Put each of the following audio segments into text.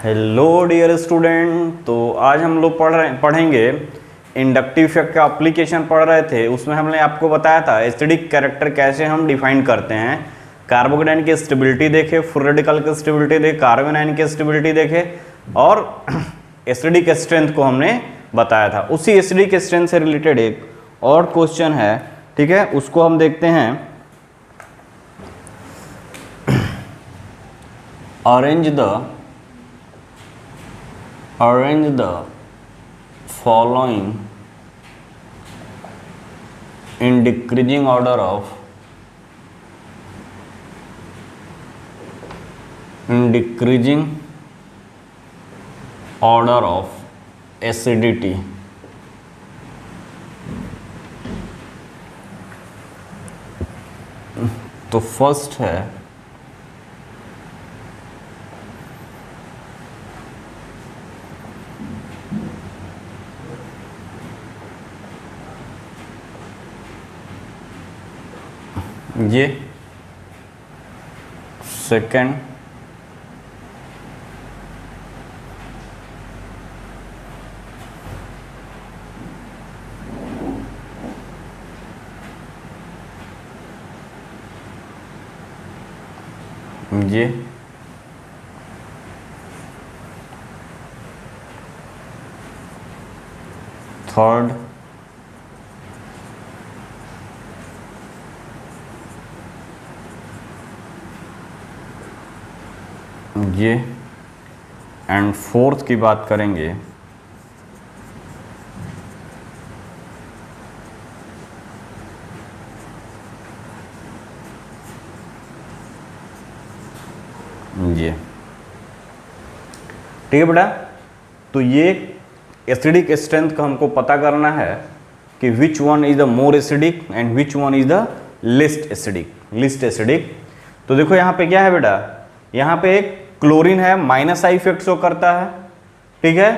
Hello dear student. तो आज हम लोग पढ़ेंगे इंडक्टिव इफेक्ट का एप्लीकेशन पढ़ रहे थे। उसमें हमने आपको बताया था एसिडिक कैरेक्टर कैसे हम डिफाइन करते हैं। कार्बोन आयन की स्टेबिलिटी देखे, फ्री रेडिकल की स्टेबिलिटी देखे, कार्बन आयन की स्टेबिलिटी देखे और एसिडिक स्ट्रेंथ को हमने बताया था। उसी एसिडिक स्ट्रेंथ से रिलेटेड एक और क्वेश्चन है, ठीक है, उसको हम देखते हैं। arrange the following in decreasing order of acidity. तो फर्स्ट है ये, सेकंड ये, थर्ड ये, एंड फोर्थ की बात करेंगे ये। ठीक है बेटा, तो ये एसिडिक स्ट्रेंथ का हमको पता करना है कि which one is the more acidic and which one is the list acidic. तो देखो यहाँ पे क्या है बेटा, यहाँ पे एक क्लोरीन है, माइनस आई इफेक्ट शो करता है, ठीक है।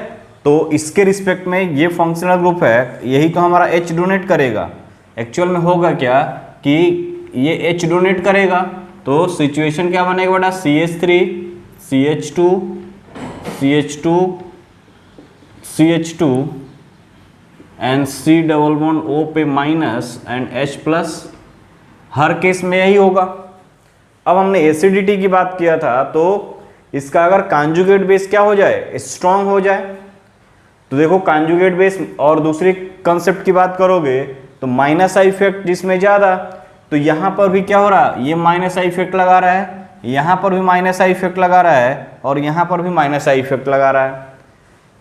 तो इसके रिस्पेक्ट में ये फंक्शनल ग्रुप है, यही तो हमारा H डोनेट करेगा। एक्चुअल में होगा क्या कि ये H डोनेट करेगा, तो सिचुएशन क्या बनेगा बेटा, CH3 CH2 CH2 CH2 and C double bond O पे minus and H plus. Her case में यही होगा। अब हमने एसिडिटी की बात किया था, तो इसका अगर कॉन्जुगेट बेस क्या हो जाए, स्ट्रांग हो जाए, तो देखो कॉन्जुगेट बेस और दूसरी कंसेप्ट की बात करोगे तो माइनस आई इफेक्ट जिसमें ज्यादा, तो यहां पर भी क्या हो रहा है, ये माइनस आई इफेक्ट लगा रहा है, यहां पर भी माइनस आई इफेक्ट लगा रहा है और यहां पर भी माइनस आई इफेक्ट लगा रहा है।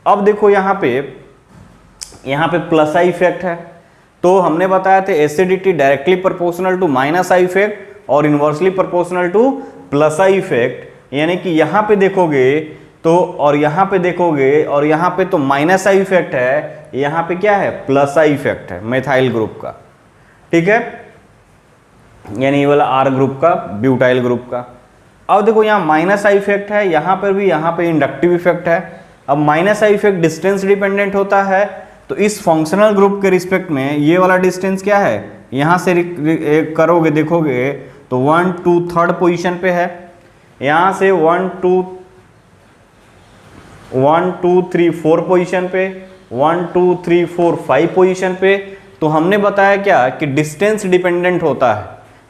अब देखो यहाँ पे प्लस आई इफेक्ट है, तो हमने बताया था acidity directly proportional to minus I effect और inversely proportional to plus I effect. यानी कि यहाँ पे देखोगे तो और यहाँ पे देखोगे और यहाँ पे तो माइनस आई इफेक्ट है, यहाँ पे क्या है, प्लस आई इफेक्ट है मेथाइल ग्रुप का, ठीक है, यानी ये वाला R ग्रुप का, ब्यूटाइल ग्रुप का। अब देखो यहाँ माइनस आई इफेक्ट है, यहाँ पर भी, यहाँ पे इंडक्टिव इफेक्ट है। अब minus I effect distance dependent होता है, तो इस फंक्शनल ग्रुप के रिस्पेक्ट में ये वाला डिस्टेंस क्या है, यहाँ से करोगे देखोगे तो 1 2 थर्ड पोजीशन पे है, यहाँ से 1 2 3 4 पोजीशन पे, 1 2 3 4 5 पोजीशन पे। तो हमने बताया क्या कि डिस्टेंस डिपेंडेंट होता है,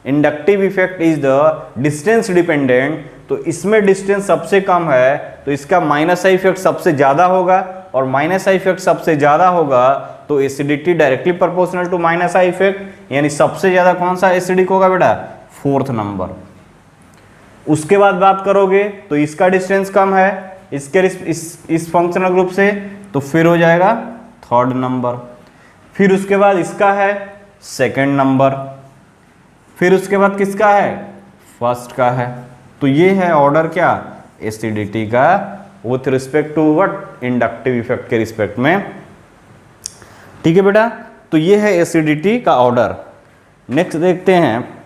inductive effect is the distance dependent. तो इसमें डिस्टेंस सबसे कम है, तो इसका माइनस आई इफेक्ट सबसे ज्यादा होगा, और माइनस आई इफेक्ट सबसे ज्यादा होगा तो acidity directly proportional to minus I effect, यानी सबसे ज्यादा कौन सा एसिडिक होगा बेटा, फोर्थ नंबर। उसके बाद बात करोगे तो इसका डिस्टेंस कम है इसके इस फंक्शनल ग्रुप से, तो फिर हो जाएगा थर्ड नंबर। फिर उसके बाद इसका है सेकंड नंबर, फिर उसके बाद किसका है, फर्स्ट का है। तो ये है ऑर्डर क्या, एसिडिटी का with respect to what, inductive effect के रिस्पेक्ट में, ठीक है बेटा। तो ये है एसिडिटी का ऑर्डर। नेक्स्ट देखते हैं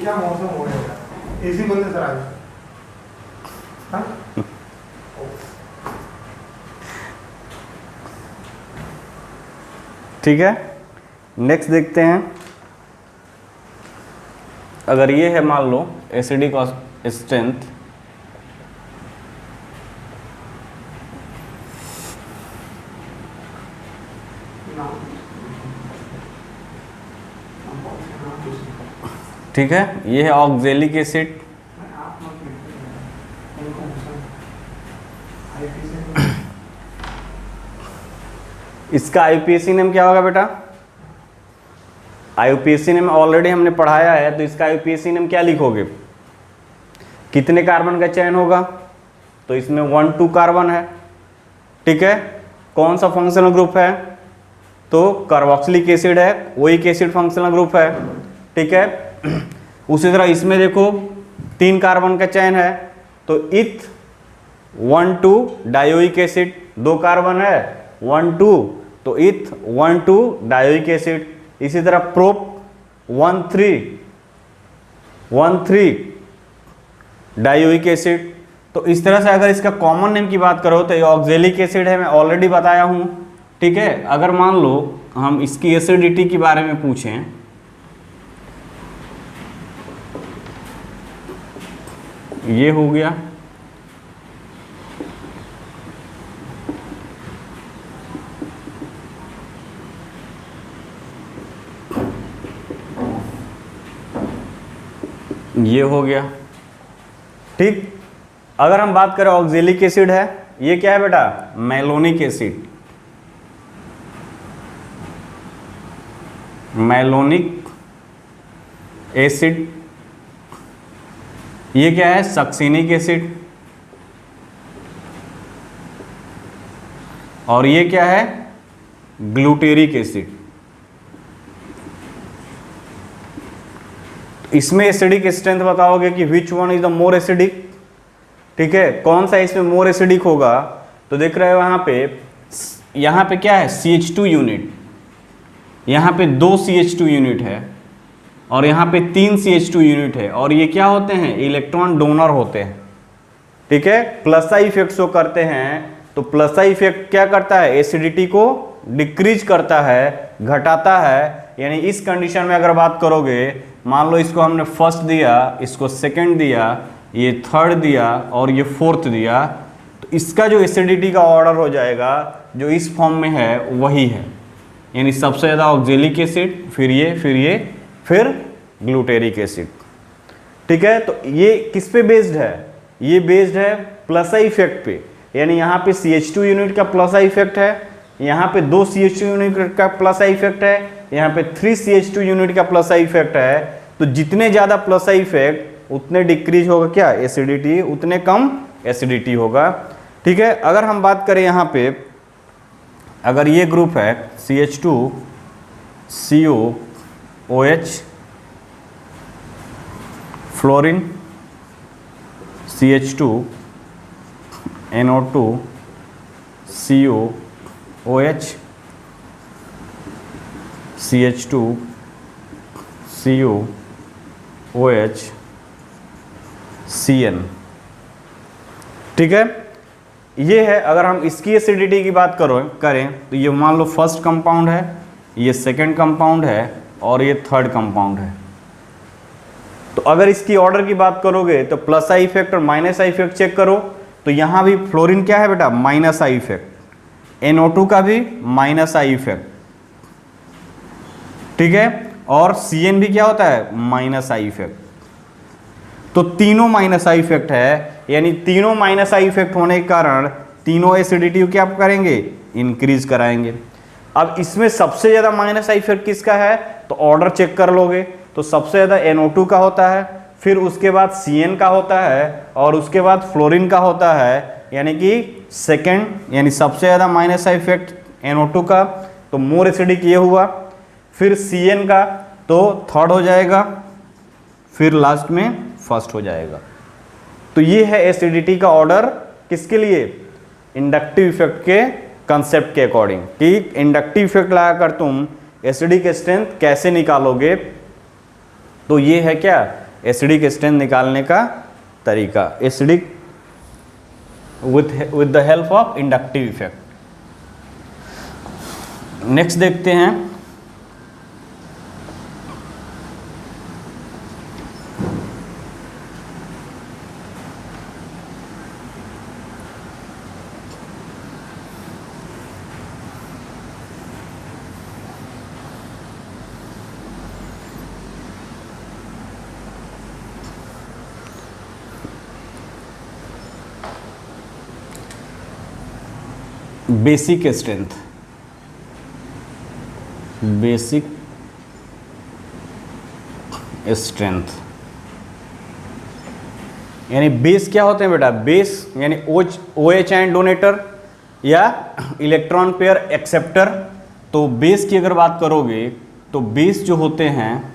क्या मौसम हो रहा है, एसी बंद है सर आज। हाँ? ठीक है, नेक्स्ट देखते हैं। अगर ये है मान लो एसिडिक स्ट्रेंथ, ठीक है, ये है ऑक्जेलिक एसिड, इसका आईयूपीएसी नेम क्या होगा बेटा? आईयूपीएसी नेम ऑलरेडी हमने पढ़ाया है, तो इसका आईयूपीएसी नेम क्या लिखोगे? कितने कार्बन का चयन होगा? तो इसमें 1 2 कार्बन है, ठीक है। कौन सा फंक्शनल ग्रुप है? तो कार्बोक्सिलिक एसिड है, ओइक एसिड फंक्शनल ग्रुप है, ठीक है। उसी तरह इसमें देखो 3 कार्बन का चयन है, तो इथ 1 2 डायोइक एसिड, 2 कार्बन है 1 2, तो इथ 1 2 डायोइक एसिड। इसी तरह प्रोप 1 3 डायोइक एसिड। तो इस तरह से अगर इसका कॉमन नेम की बात करो तो ये ऑक्जेलिक एसिड है, मैं ऑलरेडी बताया हूं, ठीक है। अगर मान लो हम इसकी एसिडिटी के बारे में पूछें, ये हो गया, ये हो गया, ठीक। अगर हम बात करें ऑक्जेलिक एसिड है, ये क्या है बेटा? Malonic acid, malonic acid. ये क्या है? Succinic acid. और ये क्या है? Glutaric acid. इसमें एसिडिक स्ट्रेंथ बताओगे कि which one is the more acidic, ठीक है। कौन सा इसमें मोर एसिडिक होगा? तो देख रहे हो यहाँ पे क्या है? CH2 यूनिट, यहाँ पे 2 CH2 यूनिट है और यहाँ पे 3 CH2 यूनिट है, और ये क्या होते हैं? इलेक्ट्रॉन डोनर होते हैं, ठीक है। प्लस आई इफेक्ट शो करते हैं, तो प्लस आई इफेक्ट क्या करता है? एसिडिटी को डिक्रीज करता है, घटाता है। यानी इस कंडीशन में अगर बात करोगे, मान लो इसको हमने फर्स्ट दिया, इसको सेकंड दिया, ये थर्ड दिया और ये फोर्थ दिया, तो इसका जो एसिडिटी का ऑर्डर हो जाएगा जो इस फॉर्म में है वही है। यानी सबसे ज़्यादा ऑक्जेलिक एसिड, फिर ग्लूटेरिक एसिड, ठीक है। तो ये किस पे बेस्ड है? ये बेस्ड है प्लस आई इफेक्ट पे। यानी यहाँ पे CH2 यूनिट का प्लस आई इफेक्ट है, यहाँ पे 2 CH2 यूनिट का प्लस आई इफेक्ट है, यहाँ पे 3 CH2 यूनिट का प्लस आई इफेक्ट है। तो जितने ज़्यादा प्लस आई इफेक्ट उतने डिक्रीज होगा क्या? एसिडिटी, उतने कम एसिडिटी होगा, ठीक है। अगर हम बात करें यहाँ पे, अगर ये ग्रुप है CH2 COOH, fluorine CH2 NO2 COOH, CH2 COOH CN, ठीक है। ये है, अगर हम इसकी एसिडिटी की बात करें तो ये मान लो फर्स्ट कंपाउंड है, ये सेकंड कंपाउंड है और ये थर्ड कंपाउंड है। तो अगर इसकी ऑर्डर की बात करोगे तो प्लस आई इफेक्ट और माइनस आई इफेक्ट चेक करो, तो यहाँ भी फ्लोरीन क्या है बेटा? माइनस आई इफेक्ट, NO2 का भी माइनस आई इफेक्ट, ठीक है। और CN भी क्या होता है? Minus I effect. तो तीनों माइनस आई इफेक्ट है, यानी तीनों माइनस आई इफेक्ट होने के कारण तीनों एसिडिटी क्या करेंगे? इंक्रीज कराएंगे। अब इसमें सबसे ज्यादा माइनस आई इफेक्ट किसका है? तो ऑर्डर चेक कर लोगे तो सबसे ज्यादा NO2 का होता है, फिर उसके बाद CN का होता है और उसके बाद फ्लोरीन का होता है। यानी कि सेकेंड, यानी सबसे ज़्यादा माइनस आई इफेक्ट NO2 का, तो मोर एसिडिक ये हुआ। फिर CN का तो थर्ड हो जाएगा, फिर लास्ट में फर्स्ट हो जाएगा। तो ये है एसिडिटी का ऑर्डर किसके लिए? इंडक्टिव इफेक्ट के कंसेप्ट के अकॉर्डिंग, कि इंडक्टिव इफेक्ट लगाकर तुम एसिडिक स्ट्रेंथ कैसे निकालोगे। तो ये है क्या? एसिडिक स्ट्रेंथ निकालने का तरीका, acidic with the help of inductive effect. Next देखते हैं बेसिक स्ट्रेंथ। बेसिक स्ट्रेंथ यानी बेस क्या होते हैं बेटा? बेस यानी OH एंड डोनेटर या इलेक्ट्रॉन पेयर एक्सेप्टर। तो बेस की अगर बात करोगे तो बेस जो होते हैं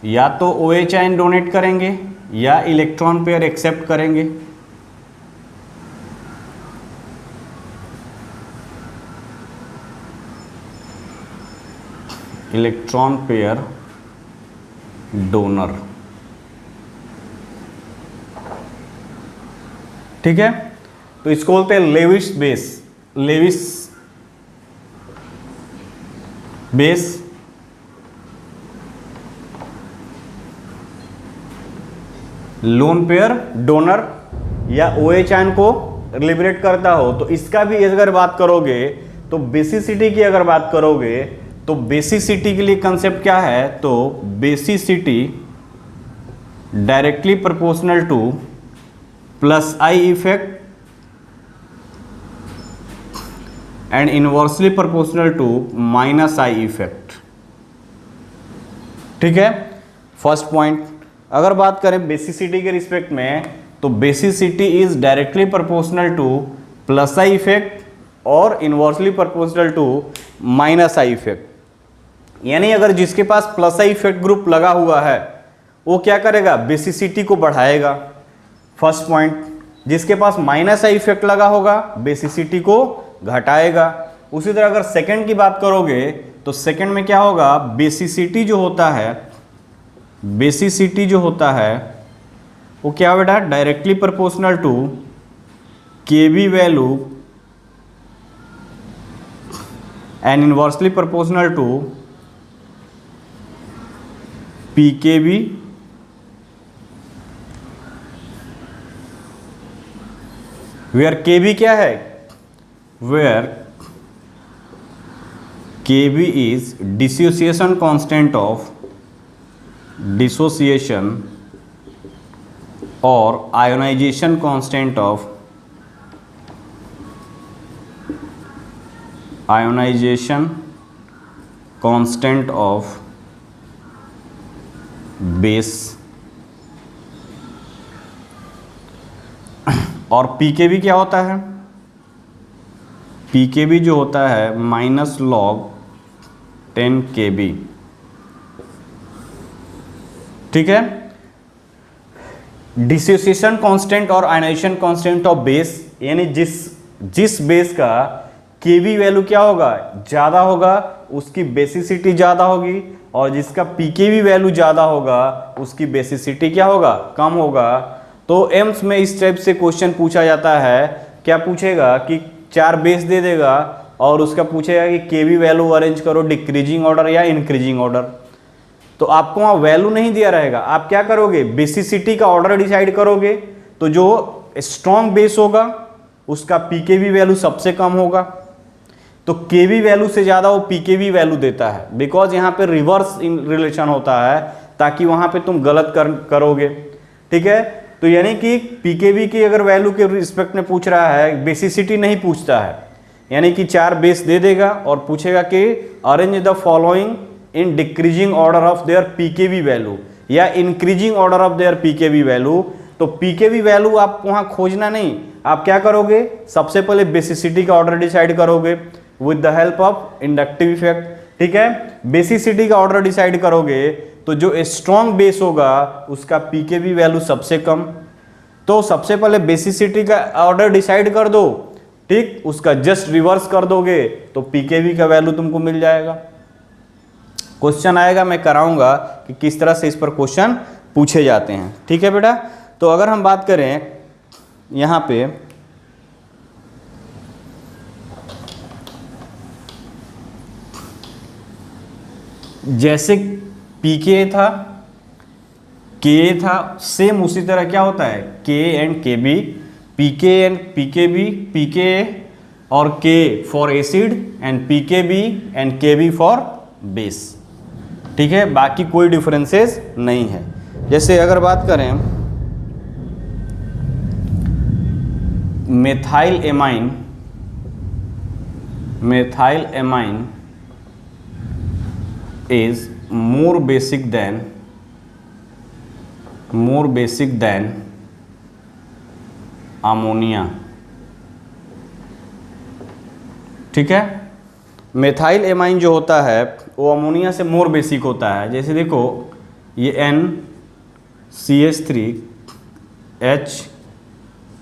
या तो OH एंड डोनेट करेंगे या इलेक्ट्रॉन पेयर एक्सेप्ट करेंगे। इलेक्ट्रॉन पेयर डोनर, ठीक है। तो इसको बोलते हैं Lewis base. Lewis base lone pair donor या OH आयन को लिबरेट करता हो। तो इसका भी अगर बात करोगे तो बेसिसिटी की अगर बात करोगे तो बेसिसिटी के लिए कंसेप्ट क्या है? तो basicity directly proportional to plus I effect and inversely proportional to minus I effect, ठीक है। फर्स्ट पॉइंट अगर बात करें बेसिसिटी के रिस्पेक्ट में तो basicity is directly proportional to plus I effect और inversely proportional to minus I effect. यानी अगर जिसके पास प्लस आई इफेक्ट ग्रुप लगा हुआ है वो क्या करेगा? बेसिसिटी को बढ़ाएगा। फर्स्ट पॉइंट, जिसके पास माइनस आई इफेक्ट लगा होगा बेसिसिटी को घटाएगा। उसी तरह अगर सेकंड की बात करोगे तो सेकंड में क्या होगा? बेसिसिटी जो होता है, बेसिसिटी जो होता है वो क्या बेटा? Directly proportional to Kb value and inversely proportional to pKb where Kb क्या है? Where Kb is dissociation constant of dissociation और ionisation constant of ionisation constant of base. और पीकेबी क्या होता है? पीकेबी जो होता है माइनस लॉग 10 KB, ठीक है। डिसोसिएशन कांस्टेंट और आयोनाइजेशन कांस्टेंट ऑफ बेस यानी जिस बेस का केबी वैल्यू क्या होगा? ज़्यादा होगा, उसकी बेसिसिटी ज़्यादा होगी, और जिसका पीकेबी वैल्यू ज़्यादा होगा उसकी बेसिसिटी क्या होगा? कम होगा। तो एम्स में इस टाइप से क्वेश्चन पूछा जाता है। क्या पूछेगा कि 4 बेस दे देगा और उसका पूछेगा कि केबी वैल्यू अरेंज करो डिक्रीजिंग ऑर्डर या इंक्रीजिंग ऑर्डर। तो आपको वहाँ वैल्यू नहीं दिया रहेगा, आप क्या करोगे? बेसिसिटी का ऑर्डर डिसाइड करोगे। तो जो स्ट्रॉन्ग बेस होगा उसका पीकेबी वैल्यू सबसे कम होगा, तो केबी वैल्यू से ज़्यादा वो पीकेबी वैल्यू देता है, बिकॉज यहाँ पे रिवर्स रिलेशन होता है ताकि वहाँ पे तुम गलत करोगे, ठीक है। तो यानी कि पीकेबी की अगर वैल्यू के रिस्पेक्ट में पूछ रहा है, बेसिसिटी नहीं पूछता है, यानी कि 4 बेस दे देगा और पूछेगा कि arrange the following in decreasing order of their pKb value या increasing order of their pKb value. तो पीकेबी वैल्यू आप वहाँ खोजना नहीं, आप क्या करोगे? सबसे पहले बेसिसिटी का ऑर्डर डिसाइड करोगे with the help of inductive effect, ठीक है। बेसिसिटी का ऑर्डर डिसाइड करोगे तो जो स्ट्रॉन्ग बेस होगा उसका पीकेबी वैल्यू सबसे कम। तो सबसे पहले बेसिसिटी का ऑर्डर डिसाइड कर दो, ठीक, उसका जस्ट रिवर्स कर दोगे तो पीकेबी का वैल्यू तुमको मिल जाएगा। क्वेश्चन आएगा, मैं कराऊंगा कि किस तरह से इस पर क्वेश्चन पूछे जाते हैं। ठीक है बेटा, तो अगर हम बात करें यहाँ पे जैसे पीके था, के था, सेम उसी तरह क्या होता है K and K B, pK and pK B, pK और K for acid and pK B and K B for base. ठीक है, बाकी कोई डिफरेंसेस नहीं है। जैसे अगर बात करें methyl amine, methyl amine is more basic than ammonia। ठीक है, मेथाइल एमाइन जो होता है वो अमोनिया से मोर बेसिक होता है। जैसे देखो ये NCH3H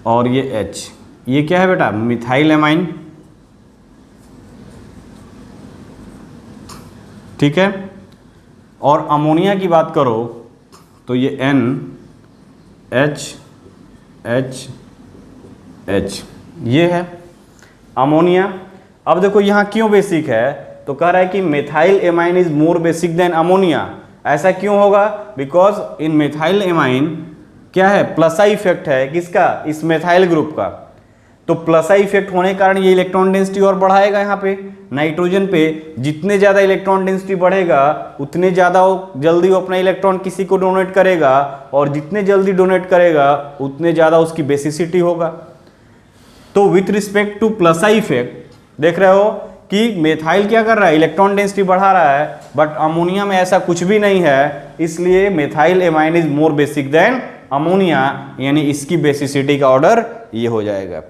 और ये H, ये क्या है बेटा मिथाइल एमाइन। ठीक है, और अमोनिया की बात करो तो ये NHHH ये है अमोनिया। अब देखो यहाँ क्यों बेसिक है, तो कह रहा है कि methyl amine is more basic than ammonia. ऐसा क्यों होगा, बिकॉज इन मेथाइल एमाइन क्या है प्लस आई इफेक्ट है किसका, इस मेथाइल ग्रुप का। तो प्लस आई इफेक्ट होने के कारण ये इलेक्ट्रॉन डेंसिटी और बढ़ाएगा। यहाँ पे नाइट्रोजन पे जितने ज़्यादा इलेक्ट्रॉन डेंसिटी बढ़ेगा उतने ज़्यादा जल्दी वो अपना इलेक्ट्रॉन किसी को डोनेट करेगा, और जितने जल्दी डोनेट करेगा उतने ज़्यादा उसकी बेसिसिटी होगा। तो with respect to plus I effect देख रहे हो कि मेथाइल क्या कर रहा है, इलेक्ट्रॉन डेंसिटी बढ़ा रहा है, बट अमोनिया में ऐसा कुछ भी नहीं है। इसलिए methyl amine is more basic than ammonia, यानी इसकी बेसिसिटी का ऑर्डर ये हो जाएगा।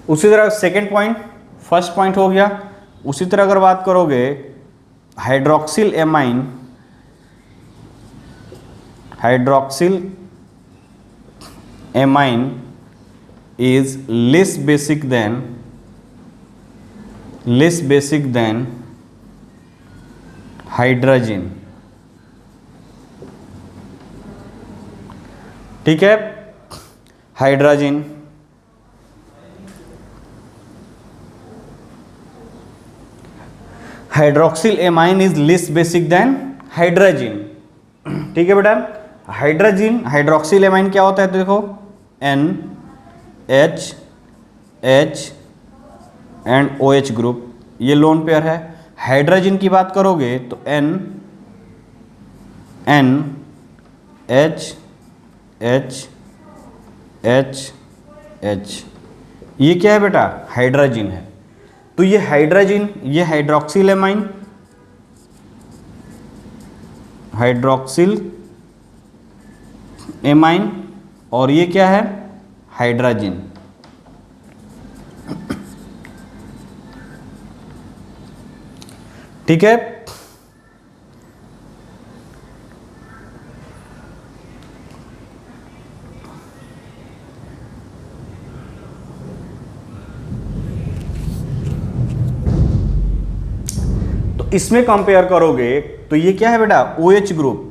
उसी तरह सेकेंड पॉइंट, फर्स्ट पॉइंट हो गया। उसी तरह अगर बात करोगे hydroxyl amine is less basic than hydrogen. ठीक है, hydrogen hydroxyl amine is less basic than hydrogen. ठीक है बेटा, हाइड्रोजन हाइड्रोक्सिल एमाइन क्या होता है, तो देखो NH एंड OH ग्रुप, ये लोन पेयर है। हाइड्रोजन की बात करोगे तो NH ये क्या है बेटा हाइड्रोजन है। तो ये हाइड्रोजन, ये हाइड्रोक्सिल एमाइन और ये क्या है हाइड्रोजन। ठीक है, तो इसमें कंपेयर करोगे तो ये क्या है बेटा OH ग्रुप।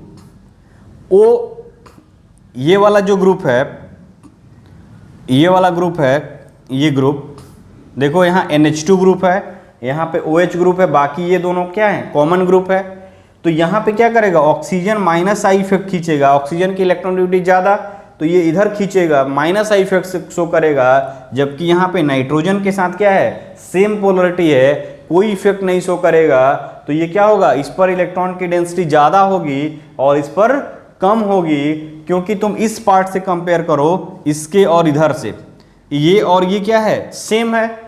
O ये वाला जो ग्रुप है, ये वाला ग्रुप है, ये ग्रुप देखो यहाँ NH2 ग्रुप है, यहाँ पे OH ग्रुप है, बाकी ये दोनों क्या है कॉमन ग्रुप है। तो यहाँ पे क्या करेगा ऑक्सीजन माइनस आई इफेक्ट खींचेगा, ऑक्सीजन की इलेक्ट्रॉनिटी ज़्यादा तो ये इधर खींचेगा माइनस आई इफेक्ट शो करेगा, जबकि यहाँ पे नाइट्रोजन के साथ क्या है सेम पोलरिटी है, कोई इफेक्ट नहीं शो करेगा। तो ये क्या होगा, इस पर इलेक्ट्रॉन की डेंसिटी ज़्यादा होगी और इस पर कम होगी, क्योंकि तुम इस पार्ट से कंपेयर करो इसके और इधर से, ये और ये क्या है सेम है।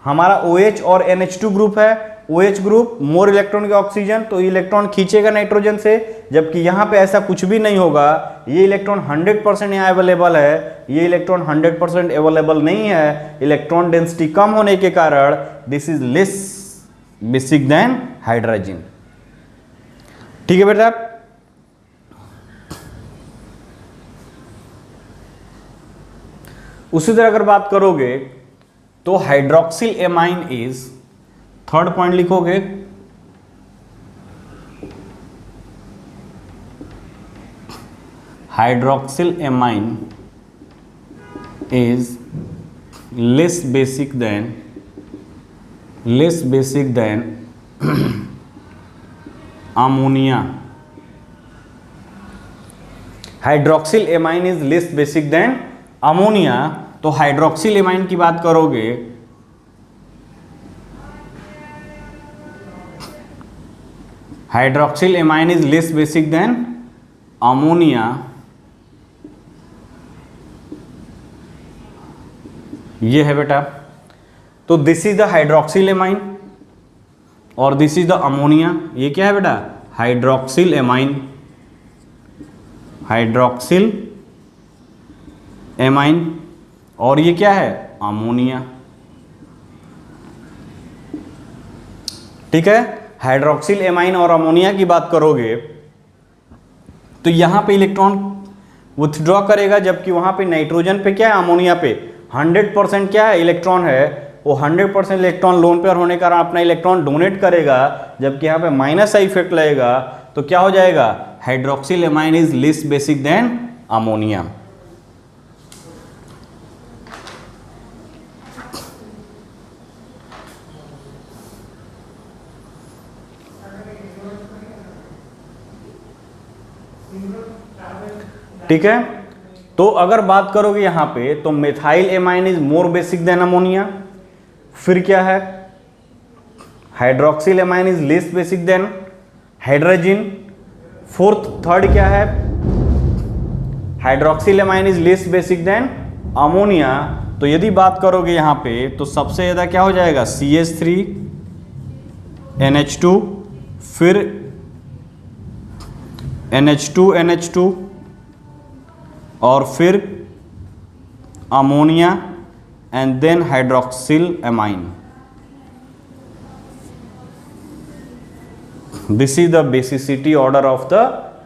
हमारा OH और NH2 ग्रुप है, OH ग्रुप मोर इलेक्ट्रॉन के ऑक्सीजन, तो इलेक्ट्रॉन खींचेगा नाइट्रोजन से, जबकि यहाँ पे ऐसा कुछ भी नहीं होगा। ये इलेक्ट्रॉन 100% यहाँ अवेलेबल है, ये इलेक्ट्रॉन 100% अवेलेबल नहीं है। इलेक्ट्रॉन डेंसिटी कम होने के कारण this is less basic than hydrogen. ठीक है बेटा, उसी तरह अगर बात करोगे तो hydroxyl amine is, third point लिखोगे hydroxyl amine is less basic than ammonia. Hydroxyl amine is less basic than ammonia. तो हाइड्रोक्सिल एमाइन की बात करोगे, hydroxyl amine is less basic than ammonia. ये है बेटा। तो this is the hydroxyl amine और दिस इज द अमोनिया। ये क्या है बेटा? Hydroxyl amine, hydroxyl amine. और ये क्या है? अमोनिया। ठीक है। हाइड्रोक्सिल एमाइन और अमोनिया की बात करोगे तो यहां पे इलेक्ट्रॉन विथड्रॉ करेगा, जबकि वहां पे नाइट्रोजन पे क्या है? अमोनिया पे 100% क्या है? इलेक्ट्रॉन है। वो 100% इलेक्ट्रॉन लोन पेयर होने के कारण अपना इलेक्ट्रॉन डोनेट करेगा, जबकि यहाँ पे माइनस का इफेक्ट लगेगा। तो क्या हो जाएगा? Hydroxyl amine is less basic than ammonia. ठीक है। तो अगर बात करोगे यहां पे, तो methyl amine is more basic than ammonia. फिर क्या है? Hydroxyl amine is less basic than hydrogen. Third क्या है? Hydroxyl amine is less basic than ammonia. तो यदि बात करोगे यहां पे, तो सबसे ज्यादा क्या हो जाएगा? CH3 NH2, फिर NH2 NH2 और फिर ammonia and then hydroxyl amine. This is the basicity order of the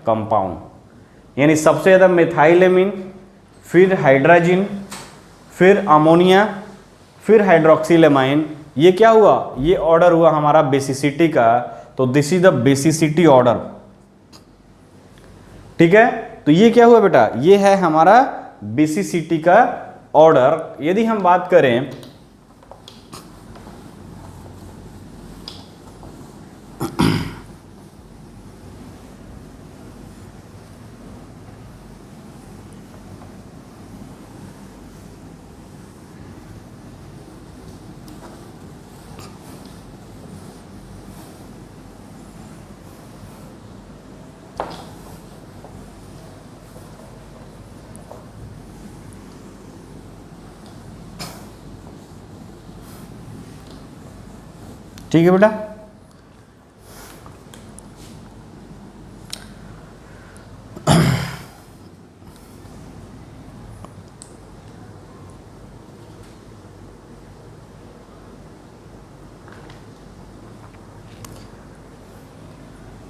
compound. यानी सबसे ज्यादा मिथाइल एमीन, फिर हाइड्रोजन, फिर अमोनिया, फिर हाइड्रोक्सिल एमाइन। ये क्या हुआ? ये ऑर्डर हुआ हमारा बेसिसिटी का। तो this is the basicity order. ठीक है। तो ये क्या हुआ बेटा? ये है हमारा बेसिसिटी का ऑर्डर। यदि हम बात करें ठीक है बेटा।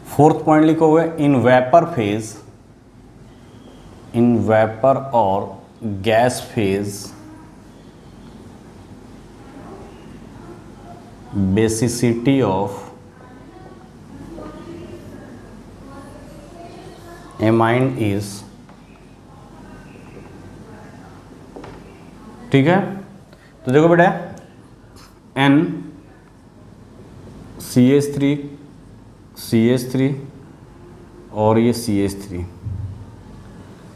फोर्थ पॉइंट लिखो हुए, in vapour phase, in vapour और gas phase basicity of amine is. ठीक है। तो देखो बेटा, N CH3 और ये CH3।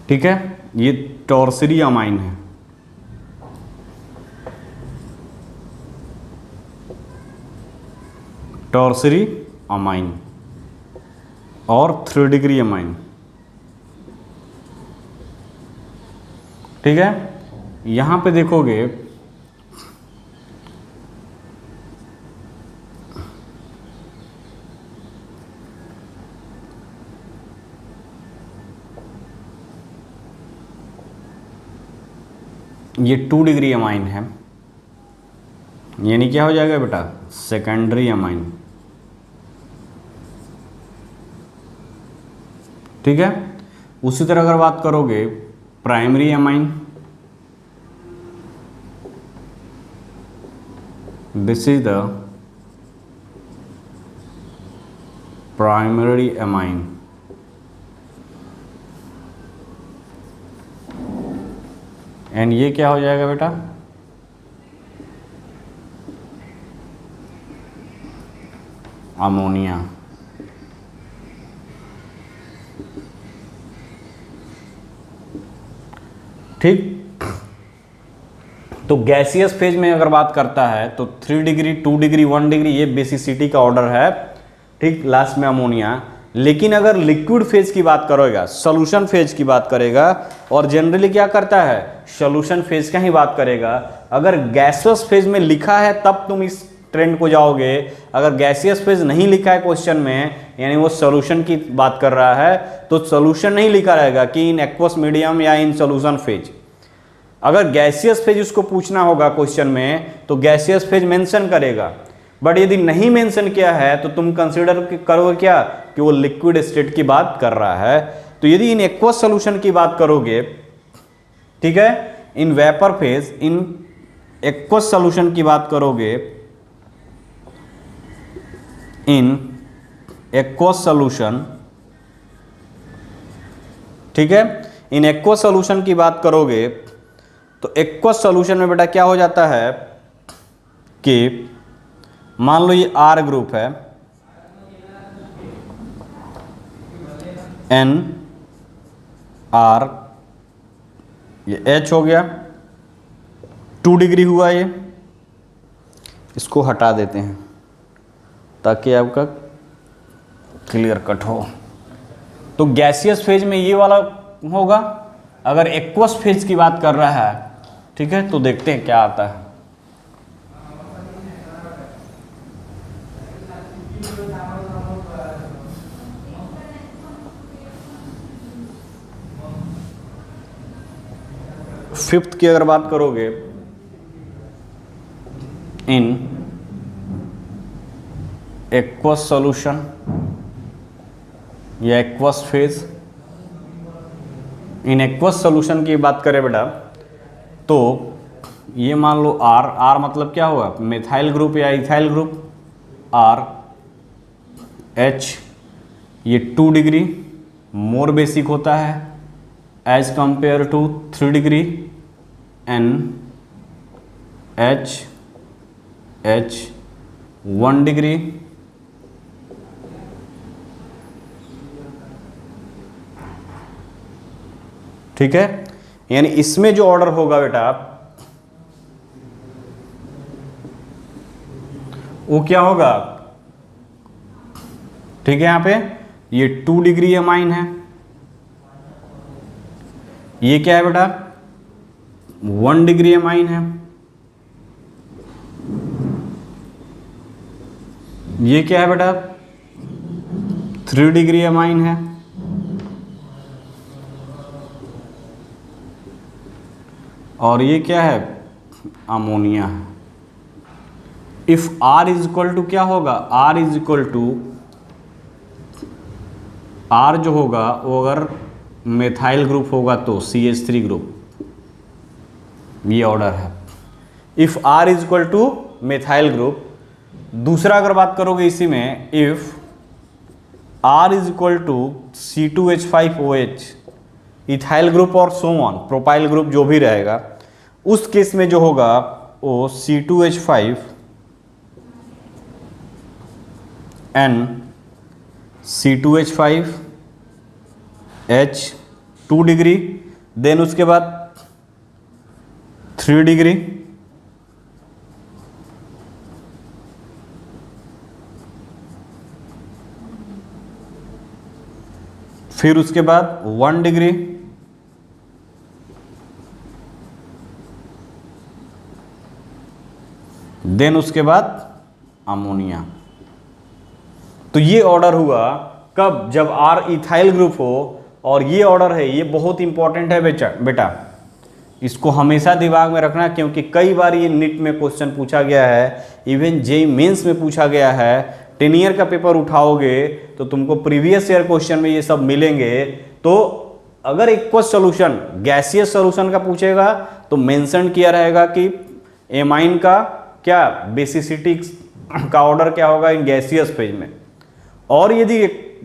ठीक है। ये टॉर्सरी अमाइन है। टॉर्सरी अमाइन और 3 डिग्री अमाइन। ठीक है। यहां पे देखोगे ये 2 डिग्री अमाइन है, यानी क्या हो जाएगा बेटा? Secondary amine. ठीक है। उसी तरह अगर बात करोगे primary amine, this is the primary amine. And ये क्या हो जाएगा बेटा, अमोनिया। ठीक, तो गैसियस फेज में अगर बात करता है तो 3 डिग्री 2 डिग्री 1 डिग्री ये बेसिसिटी का ऑर्डर है। ठीक, लास्ट में अमोनिया। लेकिन अगर लिक्विड फेज की बात करेगा, सॉल्यूशन फेज की बात करेगा, और जनरली क्या करता है, सॉल्यूशन फेज का ही बात करेगा। अगर गैसियस फेज में लिखा है तब तुम इस ट्रेंड को जाओगे, अगर गैसियस फेज नहीं लिखा है क्वेश्चन में, यानी वो सॉल्यूशन की बात कर रहा है, तो सॉल्यूशन नहीं लिखा रहेगा कि इन एक्वस मीडियम या इन सॉल्यूशन फेज। अगर गैसियस फेज उसको पूछना होगा क्वेश्चन में तो गैसियस फेज मेंशन करेगा। बट यदि नहीं मेंशन किया है तो तुम कंसीडर करोगे क्या कि वो लिक्विड स्टेट की बात कर रहा है। तो यदि इन एक्वस सॉल्यूशन की बात करोगे, ठीक है, इन vapour phase, in aqueous solution की बात करोगे, इन एक्वस सॉल्यूशन, ठीक है, इन एक्वस सॉल्यूशन की बात करोगे तो एक्वस सॉल्यूशन में बेटा क्या हो जाता है कि मान लो ये R ग्रुप है, N R, ये H हो गया, 2 डिग्री हुआ, ये इसको हटा देते हैं ताकि आपका क्लियर कट हो। तो गैसियस फेज में ये वाला होगा। अगर एक्वस फेज की बात कर रहा है, ठीक है, तो देखते हैं क्या आता है। फिफ्थ की अगर बात करोगे, इन एक्वस सॉल्यूशन या aqueous phase, in aqueous solution की बात करें बेटा तो ये मान लो R मतलब क्या हुआ, मिथाइल ग्रुप या इथाइल ग्रुप, R H, ये 2 डिग्री मोर बेसिक होता है as compare to 3 degree, N H 1 degree, ठीक है। यानी इसमें जो ऑर्डर होगा बेटा वो क्या होगा, ठीक है, यहां पे ये 2 डिग्री अमाइन है, ये क्या है बेटा 1 डिग्री अमाइन है, ये क्या है बेटा 3 डिग्री अमाइन है, और ये क्या है अमोनिया है। If R is equal to क्या होगा, R is equal to, R जो होगा वो अगर मेथाइल ग्रुप होगा तो CH3 ग्रुप, ये ऑर्डर है। If R is equal to methyl group. दूसरा अगर बात करोगे इसी में, if R is equal to C2H5OH, ethyl group और सो ऑन, प्रोपाइल ग्रुप जो भी रहेगा, उस केस में जो होगा वो C2H5 N C2H5 H 2 degree, then उसके बाद 3 डिग्री, फिर उसके बाद 1 डिग्री, देन उसके बाद अमोनिया। तो ये ऑर्डर हुआ कब, जब R इथाइल ग्रुप हो। और ये ऑर्डर है, ये बहुत इंपॉर्टेंट है बेटा, इसको हमेशा दिमाग में रखना, क्योंकि कई बार ये नीट में क्वेश्चन पूछा गया है, इवन जेईई मेंस में पूछा गया है। 10 ईयर का पेपर उठाओगे तो तुमको प्रीवियस ईयर क्वेश्चन में ये सब मिलेंगे। तो अगर एक्वस सॉल्यूशन गैसियस सॉल्यूशन का पूछेगा तो मेंशन किया रहेगा कि एमाइन का क्या बेसिसिटी का ऑर्डर क्या होगा इन गैसियस फेज में। और यदि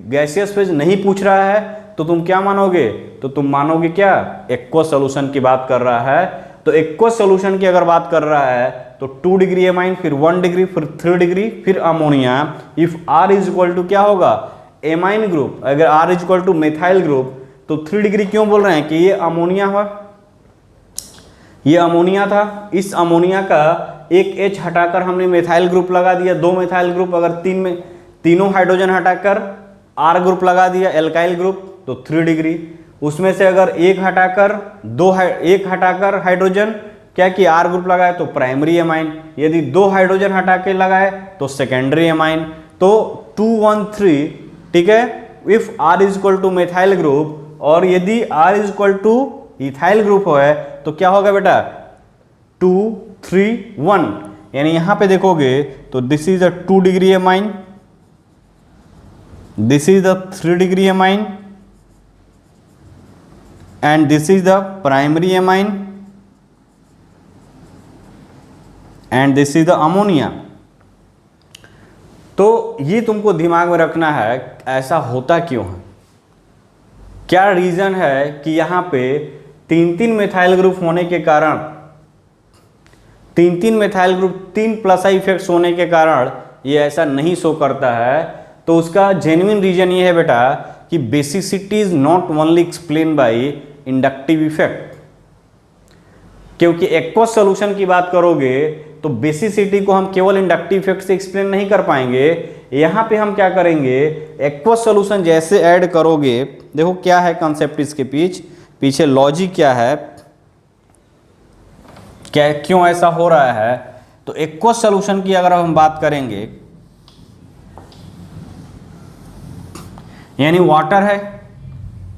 गैसियस फेज नहीं पूछ रहा है तो तुम क्या मानोगे, तो तुम मानोगे क्या, एक्वस सॉल्यूशन की बात कर रहा है। तो एक्वस सॉल्यूशन की अगर बात कर रहा है तो 2 डिग्री एमाइन, फिर 1 डिग्री, फिर 3 डिग्री, फिर ammonia. If R is equal to क्या होगा, एमाइन ग्रुप, अगर R is equal to methyl group, तो 3 डिग्री क्यों बोल रहे हैं कि ये अमोनिया हुआ, ये अमोनिया था। इस अमोनिया का एक H हटाकर हमने मेथाइल ग्रुप लगा दिया, 2 मेथाइल ग्रुप, अगर तीनों हाइड्रोजन हटाकर R ग्रुप लगा दिया, एल्काइल ग्रुप, तो 3 डिग्री। उसमें से अगर एक हटाकर एक हटाकर हाइड्रोजन क्या कि R ग्रुप लगाए तो प्राइमरी एमाइन, यदि 2 हाइड्रोजन हटा के लगाए तो सेकेंडरी एमाइन। तो 2 1 3, ठीक है, if R is equal to methyl group, और यदि R is equal two ethyl group है तो क्या होगा बेटा, 2 3 1, यानी यहां पे देखोगे तो this is a 2 degree amine, this is the 3 degree amine, and this is the primary amine, and this is the ammonia. तो ये तुमको दिमाग में रखना है, ऐसा होता क्यों है, क्या रीजन है कि यहाँ पे 3 मेथाइल ग्रुप होने के कारण, 3 मेथाइल ग्रुप 3 प्लस आई इफेक्ट्स होने के कारण ये ऐसा नहीं शो करता है। तो उसका जेन्युइन रीजन ये है बेटा कि basicity is not only explain by inductive effect, क्योंकि एक्वस सॉल्यूशन की बात करोगे तो बेसिसिटी को हम केवल इंडक्टिव इफेक्ट से एक्सप्लेन नहीं कर पाएंगे। यहां पे हम क्या करेंगे, एक्वस सॉल्यूशन जैसे ऐड करोगे, देखो क्या है कंसेप्ट इसके पीछे लॉजिक क्या है, क्या क्यों ऐसा हो रहा है। तो एक्वस सॉल्यूशन की अगर हम बात करेंगे, यानी वाटर है,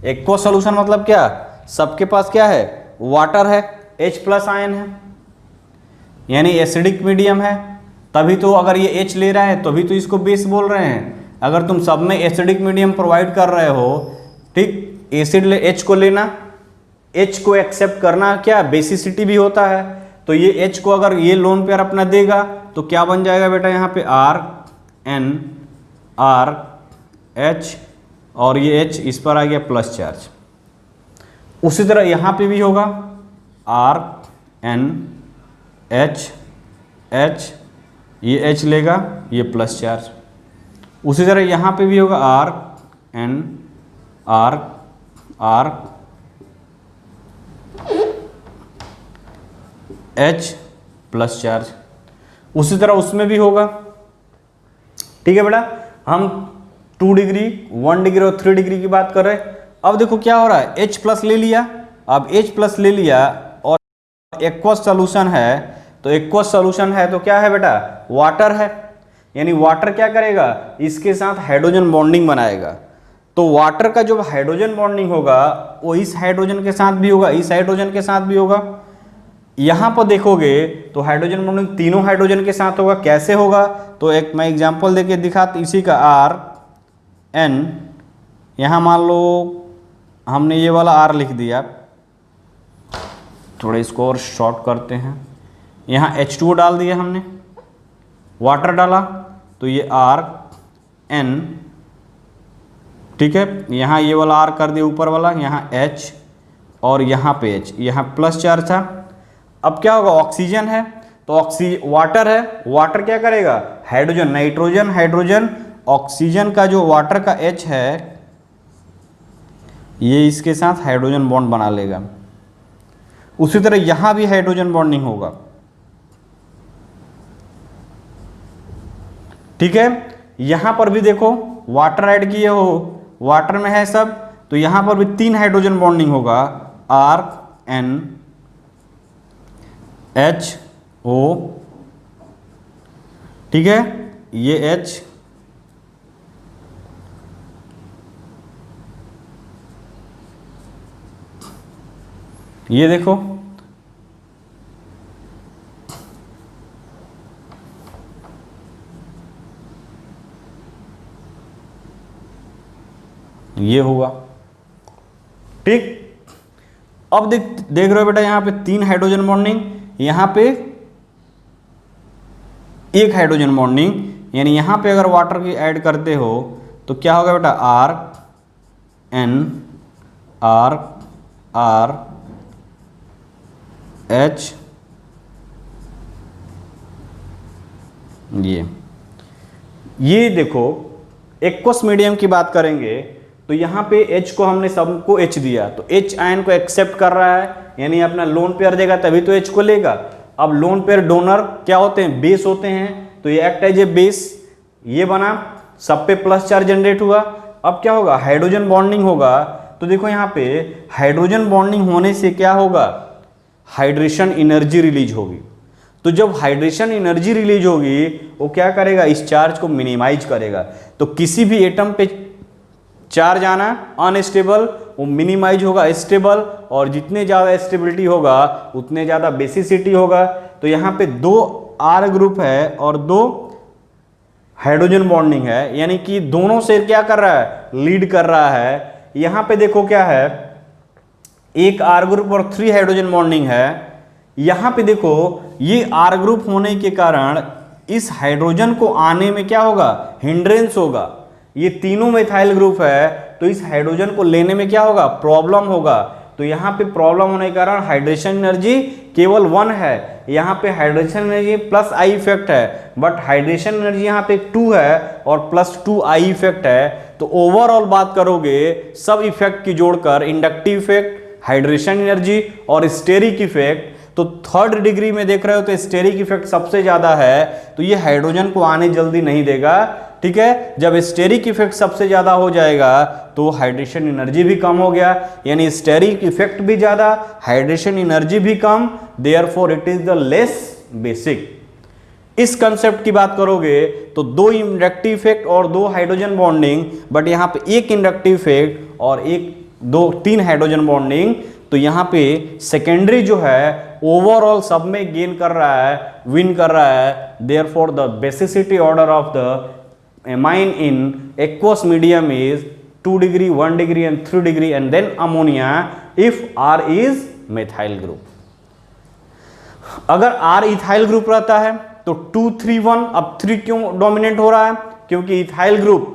एक्वस सॉल्यूशन मतलब क्या, सबके पास क्या है, वाटर है, H प्लस आयन है, यानी एसिडिक मीडियम है, तभी तो अगर ये H ले रहा है तभी तो इसको बेस बोल रहे हैं। अगर तुम सब में एसिडिक मीडियम प्रोवाइड कर रहे हो, ठीक, एसिड H को लेना, H को एक्सेप्ट करना क्या बेसिसिटी भी होता है। तो ये H को अगर ये लोन पेयर अपना देगा तो क्या बन जाएगा बेटा, यहाँ पे RN RH, और ये H इस पर आ गया प्लस चार्ज। उसी तरह यहाँ पे भी होगा RN H, ये H लेगा, ये प्लस चार्ज। उसी तरह यहाँ पे भी होगा RN H प्लस चार्ज। उसी तरह उसमें भी होगा, ठीक है बेटा। हम 2 डिग्री 1 डिग्री और 3 डिग्री की बात कर रहे हैं। अब देखो क्या हो रहा है, H प्लस ले लिया, अब H प्लस ले लिया और एक्वस सॉल्यूशन है, तो एक्वस सॉल्यूशन है तो क्या है बेटा, वाटर है, यानी वाटर क्या करेगा, इसके साथ हाइड्रोजन बॉन्डिंग बनाएगा। तो वाटर का जो हाइड्रोजन बॉन्डिंग होगा वो इस हाइड्रोजन के साथ भी होगा, इस हाइड्रोजन के साथ भी होगा। यहां पर देखोगे तो हाइड्रोजन बॉन्डिंग तीनों हाइड्रोजन के साथ होगा। कैसे होगा, तो एक मैं एग्जांपल देके दिखाता, इसी का RN, यहां मान लो हमने ये वाला R लिख दिया, थोड़ा इसको और शॉर्ट करते हैं, यहाँ H2O डाल दिया हमने, वाटर डाला, तो ये RN, ठीक है, यहाँ ये वाला R कर दिया ऊपर वाला, यहाँ H और यहाँ पे H, यहाँ प्लस चार्ज था। अब क्या होगा, ऑक्सीजन है तो वाटर है, वाटर क्या करेगा, हाइड्रोजन, नाइट्रोजन हाइड्रोजन, ऑक्सीजन का जो वाटर का H है ये इसके साथ हाइड्रोजन बॉन्ड बना लेगा। उसी तरह यहां भी हाइड्रोजन बॉन्डिंग होगा, ठीक है। यहां पर भी देखो वाटर ऐड किए हो, वाटर में है सब, तो यहां पर भी 3 हाइड्रोजन बॉन्डिंग होगा, RN HO, ठीक है, ये H, ये देखो ये हुआ, ठीक। अब देख रहे हो बेटा, यहां पे 3 हाइड्रोजन बॉन्डिंग, यहां पे 1 हाइड्रोजन बॉन्डिंग, यानी यहां पे अगर वाटर की ऐड करते हो तो क्या होगा बेटा, RN R H ये देखो एक्वस मीडियम की बात करेंगे तो यहाँ पे H को हमने सबको H दिया तो H आयन को एक्सेप्ट कर रहा है, यानी अपना लोन पेयर देगा तभी तो H को लेगा। अब लोन पेयर डोनर क्या होते हैं, बेस होते हैं, तो ये एक्ट एज ए बेस, ये बना, सब पे प्लस चार्ज जनरेट हुआ। अब क्या होगा, हाइड्रोजन बॉन्डिंग होगा। तो देखो यहाँ पे हाइड्रोजन बॉन्डिंग होने से क्या होगा, हाइड्रेशन एनर्जी रिलीज होगी। तो जब हाइड्रेशन एनर्जी रिलीज होगी वो क्या करेगा, इस चार्ज को मिनिमाइज करेगा। तो किसी भी एटम पे चार्ज आना अनस्टेबल, वो मिनिमाइज होगा स्टेबल, और जितने ज़्यादा स्टेबिलिटी होगा उतने ज़्यादा बेसिसिटी होगा। तो यहाँ पे 2 R ग्रुप है और 2 हाइड्रोजन बॉन्डिंग है, यानी कि दोनों से क्या कर रहा है, लीड कर रहा है। यहाँ पे देखो क्या है, एक R ग्रुप और 3 हाइड्रोजन बॉन्डिंग है। यहाँ पे देखो ये R ग्रुप होने के कारण इस हाइड्रोजन को आने में क्या होगा, हिंड्रेंस होगा। ये तीनों मिथाइल ग्रुप है तो इस हाइड्रोजन को लेने में क्या होगा, प्रॉब्लम होगा। तो यहाँ पे प्रॉब्लम होने के कारण हाइड्रेशन एनर्जी केवल 1 है, यहाँ पे hydration energy plus I effect है, बट हाइड्रेशन एनर्जी यहाँ पे 2 है और प्लस 2 आई इफेक्ट है। तो ओवरऑल बात करोगे सब इफेक्ट की जोड़कर इंडक्टिव इफेक्ट, हाइड्रेशन एनर्जी और स्टेरिक इफेक्ट, तो 3rd डिग्री में देख रहे हो तो स्टेरिक इफेक्ट सबसे ज्यादा है, तो ये हाइड्रोजन को आने जल्दी नहीं देगा। ठीक है, जब स्टेरिक इफेक्ट सबसे ज्यादा हो जाएगा तो हाइड्रेशन एनर्जी भी कम हो गया, यानी स्टेरिक इफेक्ट भी ज्यादा, हाइड्रेशन एनर्जी भी कम, therefore it is the less basic. इस कंसेप्ट की बात करोगे तो 2 इंडक्टिव इफेक्ट और 2 हाइड्रोजन बॉन्डिंग, बट यहाँ पे 1 इंडक्टिव इफेक्ट और 3 हाइड्रोजन बॉन्डिंग। तो यहाँ पे सेकेंडरी जो है ओवरऑल सब में गेन कर रहा है, विन कर रहा है। Therefore the basicity order of the amine in aqueous medium is 2 degree, 1 degree and 3 degree, and then ammonia if R is methyl group। अगर R इथाइल ग्रुप रहता है तो 2 3 1, अब 3 क्यों डोमिनेट हो रहा है, क्योंकि इथाइल ग्रुप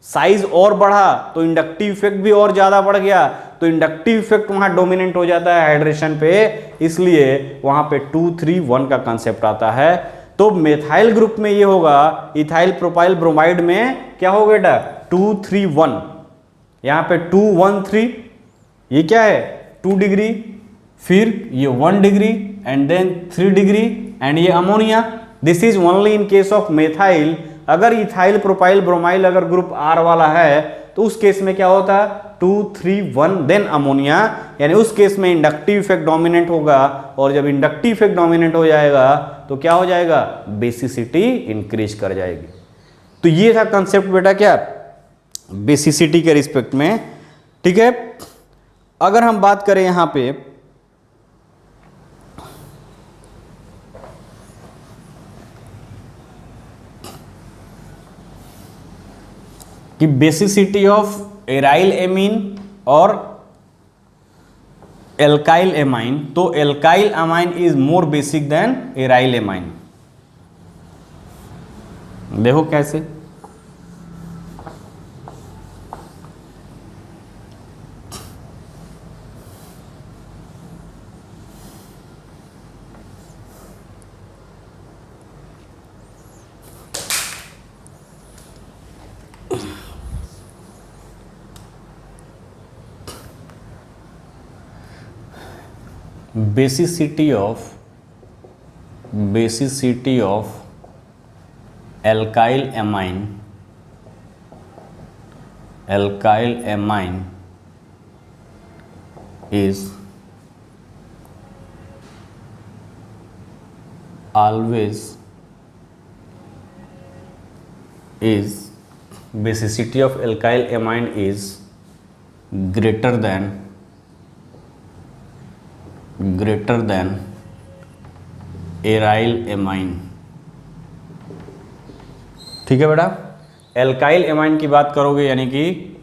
साइज और बढ़ा तो इंडक्टिव इफेक्ट भी और ज्यादा बढ़ गया, तो इंडक्टिव इफेक्ट वहां डोमिनेट हो जाता है हाइड्रेशन पे, इसलिए वहां पे 2 3 1 का कंसेप्ट आता है। तो मेथाइल ग्रुप में ये होगा, इथाइल प्रोपाइल ब्रोमाइड में क्या हो बेटा, 2 3 1, यहाँ पे 2 1 3, ये क्या है 2 डिग्री, फिर ये 1 degree and then 3 degree, and ये ammonia. This is only in case of methyl. अगर इथाइल प्रोपाइल ब्रोमाइल अगर ग्रुप R वाला है तो उस केस में क्या होता है 2 3 1 देन अमोनिया, यानी उस केस में इंडक्टिव इफेक्ट डोमिनेंट होगा, और जब इंडक्टिव इफेक्ट डोमिनेंट हो जाएगा तो क्या हो जाएगा, बेसिसिटी इंक्रीज कर जाएगी। तो ये था कंसेप्ट बेटा क्या, बेसिसिटी के रिस्पेक्ट में। ठीक है, अगर हम बात करें यहां पे कि बेसिसिटी ऑफ एराइल एमीन और एल्काइल एमाइन, तो alkyl amine is more basic than aryl amine. देखो कैसे, basicity of alkyl amine is always basicity of alkyl amine is greater than aryl amine। ठीक है बेटा, एल्काइल एमाइन की बात करोगे यानी कि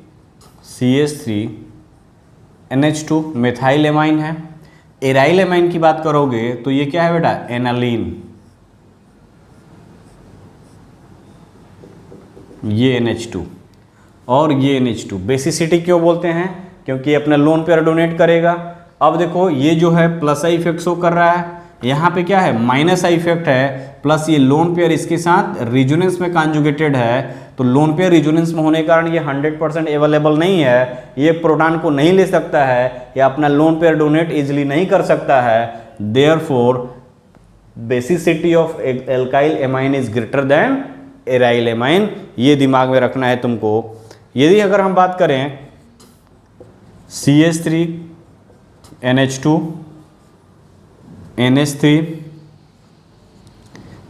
CH3NH2 मेथाइल एमाइन है। एराइल एमाइन की बात करोगे तो ये क्या है बेटा, एनालीन, ये NH2 और ये NH2। बेसिसिटी क्यों बोलते हैं, क्योंकि ये अपना लोन पेयर डोनेट करेगा। अब देखो ये जो है प्लस आई इफेक्ट शो कर रहा है, यहाँ पे क्या है माइनस आई इफेक्ट है, प्लस ये लोन पेयर इसके साथ रिजोनेंस में कॉन्जुगेटेड है, तो लोन पेयर रिजोनेंस में होने के कारण ये 100% अवेलेबल नहीं है, ये प्रोटॉन को नहीं ले सकता है या अपना लोन पेयर डोनेट इजिली नहीं कर सकता है। Therefore basicity of alkyl amine is greater than aryl amine, ये दिमाग में रखना है तुमको। यदि अगर हम बात करें CH3 NH2 NH3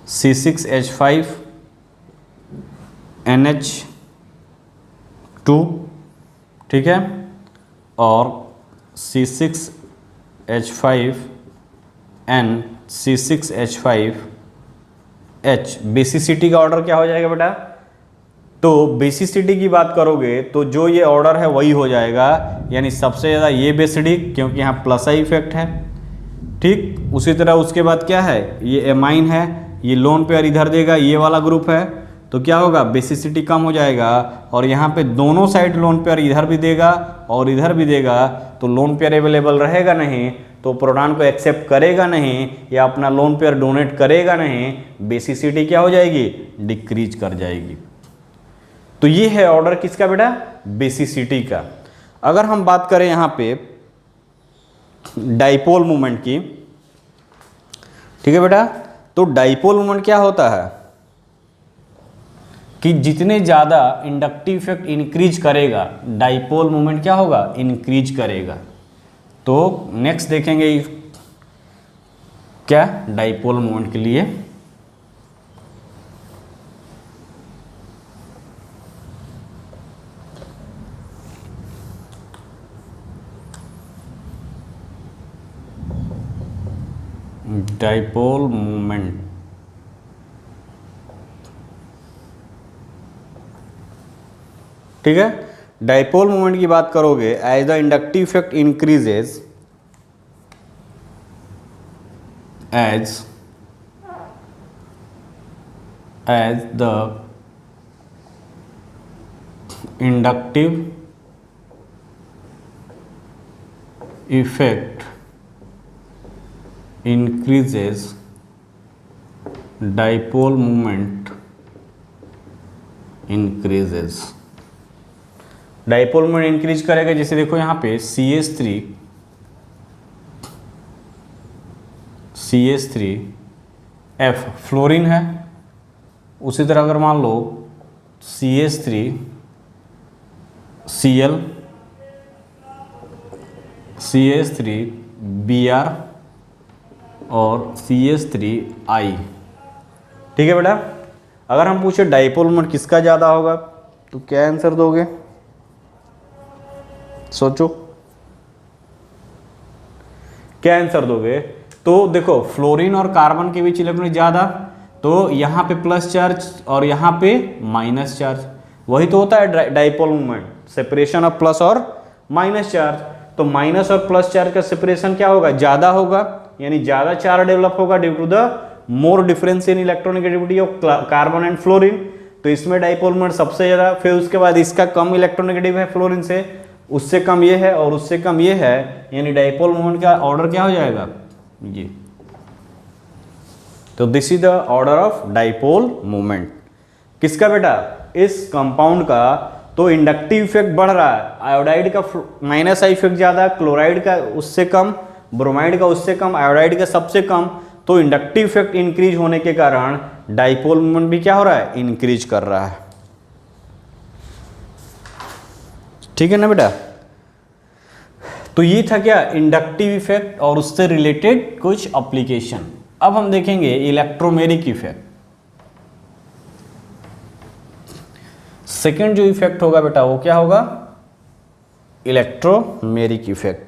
C6H5 NH2, ठीक है, और C6H5N C6H5H। बेसिसिटी का ऑर्डर क्या हो जाएगा बेटा? तो बेसिसिटी की बात करोगे तो जो ये ऑर्डर है वही हो जाएगा, यानी सबसे ज़्यादा ये बेसिडिक, क्योंकि यहाँ प्लस आई इफेक्ट है, ठीक। उसी तरह उसके बाद क्या है, ये एमाइन है, ये लोन पेयर इधर देगा, ये वाला ग्रुप है, तो क्या होगा बेसिसिटी कम हो जाएगा। और यहाँ पे दोनों साइड लोन पेयर इधर भी देगा और इधर भी देगा, तो लोन पेयर अवेलेबल रहेगा नहीं, तो प्रोटॉन को एक्सेप्ट करेगा नहीं या अपना लोन पेयर डोनेट करेगा नहीं, बेसिसिटी क्या हो जाएगी, डिक्रीज कर जाएगी। तो ये है ऑर्डर किसका बेटा, बेसिसिटी का। अगर हम बात करें यहाँ पे डाइपोल मोमेंट की, ठीक है बेटा, तो डाइपोल मोमेंट क्या होता है कि जितने ज़्यादा इंडक्टिव इफेक्ट इंक्रीज करेगा, डाइपोल मोमेंट क्या होगा, इंक्रीज करेगा। तो नेक्स्ट देखेंगे क्या डाइपोल मोमेंट के लिए, डाइपोल मोमेंट, ठीक है। डाइपोल मोमेंट की बात करोगे, as the inductive effect increases, as the inductive effect increases, dipole moment increases। Dipole moment increase करेगा, जैसे देखो यहाँ पे CH3F फ्लोरीन है, उसी तरह अगर मान लो CH3Br और CH3I, ठीक है बेटा। अगर हम पूछे डाइपोल मोमेंट किसका ज़्यादा होगा तो क्या आंसर दोगे, सोचो क्या आंसर दोगे। तो देखो फ्लोरीन और कार्बन के बीच इलेक्ट्रॉन ज़्यादा, तो यहाँ पे प्लस चार्ज और यहाँ पे माइनस चार्ज, वही तो होता है dipole moment, separation of plus और माइनस चार्ज। तो माइनस और प्लस चार्ज का सेपरेशन क्या होगा, ज़्यादा होगा, यानी ज़्यादा चार्ज डेवलप होगा due to the more difference in electronegativity of carbon and fluorine. तो इसमें डाइपोल मोमेंट सबसे ज़्यादा, फिर उसके बाद इसका कम इलेक्ट्रोनेगेटिव है फ्लोरीन से, उससे कम ये है और उससे कम ये है, यानी डाइपोल मोमेंट का ऑर्डर क्या हो जाएगा ये। तो this is the order of dipole moment किसका बेटा, इस कंपाउंड का। तो इंडक्टिव इफेक्ट बढ़ रहा है, आयोडाइड का माइनस आई इफेक्ट ज़्यादा, क्लोराइड का उससे कम, ब्रोमाइड का उससे कम, आयोडाइड का सबसे कम। तो इंडक्टिव इफेक्ट इंक्रीज होने के कारण डाइपोल मोमेंट भी क्या हो रहा है, इंक्रीज कर रहा है, ठीक है ना बेटा। तो ये था क्या इंडक्टिव इफेक्ट और उससे रिलेटेड कुछ एप्लीकेशन। अब हम देखेंगे इलेक्ट्रोमेरिक इफेक्ट। सेकेंड जो इफेक्ट होगा बेटा वो क्या होगा, इलेक्ट्रोमेरिक इफेक्ट।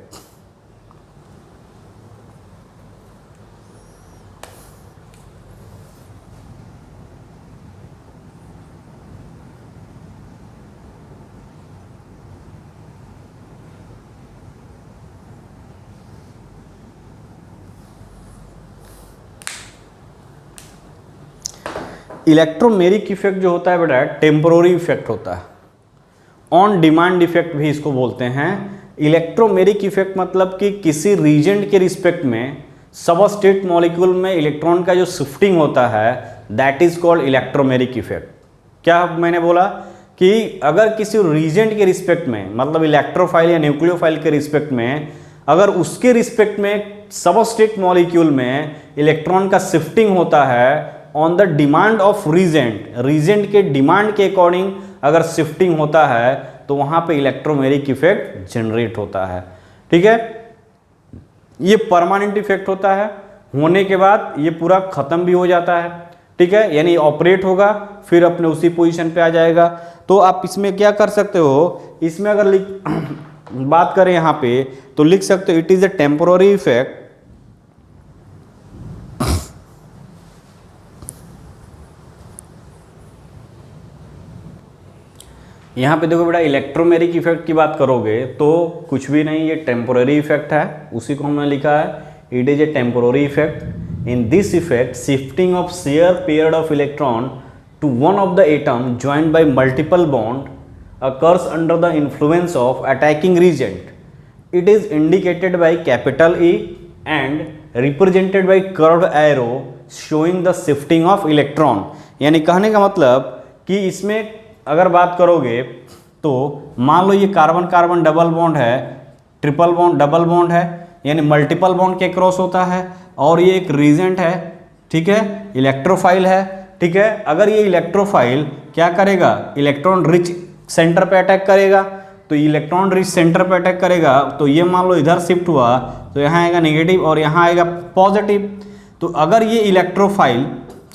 इलेक्ट्रोमेरिक इफेक्ट जो होता है बेटा टेम्पोररी इफेक्ट होता है, ऑन डिमांड इफेक्ट भी इसको बोलते हैं। इलेक्ट्रोमेरिक इफेक्ट मतलब कि किसी रीजेंट के रिस्पेक्ट में सबस्टेट मॉलिक्यूल में इलेक्ट्रॉन का जो शिफ्टिंग होता है that is called electromeric effect. क्या मैंने बोला कि अगर किसी रीजेंट के रिस्पेक्ट में मतलब इलेक्ट्रोफाइल या न्यूक्लियोफाइल के रिस्पेक्ट में अगर उसके रिस्पेक्ट में सबस्टेट मॉलिक्यूल में इलेक्ट्रॉन का शिफ्टिंग होता है on the demand of reagent के डिमांड के अकॉर्डिंग अगर शिफ्टिंग होता है तो वहां पे इलेक्ट्रोमेरिक इफेक्ट जनरेट होता है। ठीक है, ये परमानेंट इफेक्ट होता है, होने के बाद ये पूरा खत्म भी हो जाता है। ठीक है, यानी ऑपरेट होगा फिर अपने उसी पोजीशन पे आ जाएगा। तो आप इसमें क्या कर सकते हो, इसमें अगर बात करें यहाँ पे तो लिख सकते हो it is a temporary effect यहाँ पे देखो बेटा इलेक्ट्रोमेरिक इफेक्ट की बात करोगे तो कुछ भी नहीं, ये टेम्पोररी इफेक्ट है, उसी को हमने लिखा है it is a temporary effect. In this effect shifting of share pair of electron to one of the atom joined by multiple bond occurs under the influence of attacking reagent. It is indicated by capital E and represented by curved arrow showing the shifting of electron। यानी कहने का मतलब कि इसमें अगर बात करोगे तो मान लो ये कार्बन कार्बन डबल बॉन्ड है, ट्रिपल बॉन्ड डबल बॉन्ड है, यानी मल्टीपल बॉन्ड के क्रॉस होता है और ये एक रीजेंट है। ठीक है, इलेक्ट्रोफाइल है। ठीक है, अगर ये इलेक्ट्रोफाइल क्या करेगा, इलेक्ट्रॉन रिच सेंटर पे अटैक करेगा, तो इलेक्ट्रॉन रिच सेंटर पे अटैक करेगा तो ये मान लो इधर शिफ्ट हुआ तो यहाँ आएगा नेगेटिव और यहाँ आएगा पॉजिटिव। तो अगर ये इलेक्ट्रोफाइल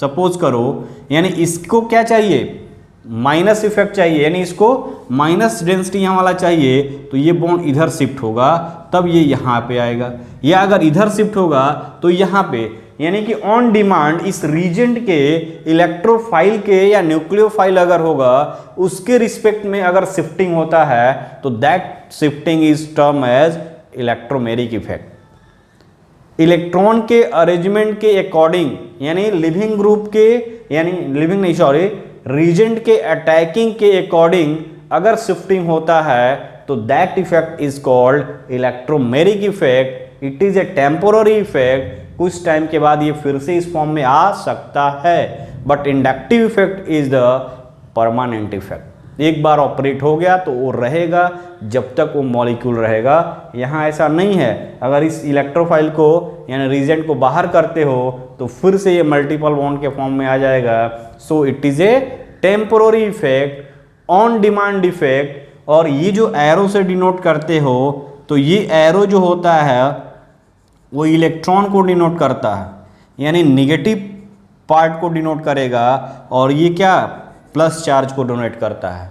सपोज करो, यानी इसको क्या चाहिए, माइनस इफेक्ट चाहिए, यानी इसको माइनस डेंसिटी यहाँ वाला चाहिए, तो ये बॉन्ड इधर शिफ्ट होगा तब ये यहाँ पे आएगा, या अगर इधर शिफ्ट होगा तो यहाँ पे, यानी कि ऑन डिमांड इस रीजेंट के इलेक्ट्रोफाइल के या न्यूक्लियोफाइल अगर होगा उसके रिस्पेक्ट में अगर शिफ्टिंग होता है तो that shifting is term as electromeric effect. Electron के अरेंजमेंट के अकॉर्डिंग, यानी लिविंग ग्रुप के, यानी लिविंग नहीं सॉरी रीजेंट के अटैकिंग के अकॉर्डिंग अगर शिफ्टिंग होता है तो that effect is called electromeric effect. It is a temporary effect, कुछ टाइम के बाद ये फिर से इस फॉर्म में आ सकता है, but inductive effect is the permanent effect. एक बार ऑपरेट हो गया तो वो रहेगा जब तक वो मॉलिक्यूल रहेगा। यहाँ ऐसा नहीं है, अगर इस इलेक्ट्रोफाइल को यानी रीजेंट को बाहर करते हो तो फिर से ये मल्टीपल बॉन्ड के फॉर्म में आ जाएगा। So it is a temporary effect, on demand effect. और ये जो एरो से डिनोट करते हो तो ये एरो जो होता है वो इलेक्ट्रॉन को डिनोट करता है, यानी निगेटिव पार्ट को डिनोट करेगा, और ये क्या प्लस चार्ज को डोनेट करता है।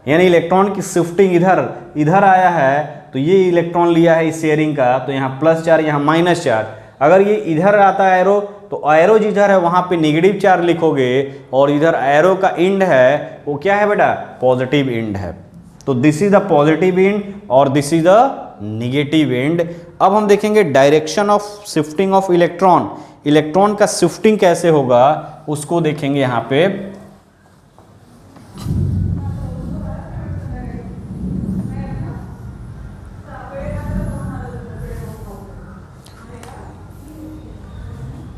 यानी इलेक्ट्रॉन की शिफ्टिंग इधर आया है तो ये इलेक्ट्रॉन लिया है इस शेयरिंग का, तो यहाँ प्लस चार्ज यहाँ माइनस चार्ज। अगर ये इधर आता है एरो तो एरो जिधर है वहाँ पे नेगेटिव चार्ज लिखोगे, और इधर एरो का एंड है वो क्या है बेटा, पॉजिटिव एंड है। तो this is the positive end और this is the negative end. अब हम देखेंगे direction of shifting of electron. Electron का शिफ्टिंग कैसे होगा उसको देखेंगे यहाँ पे।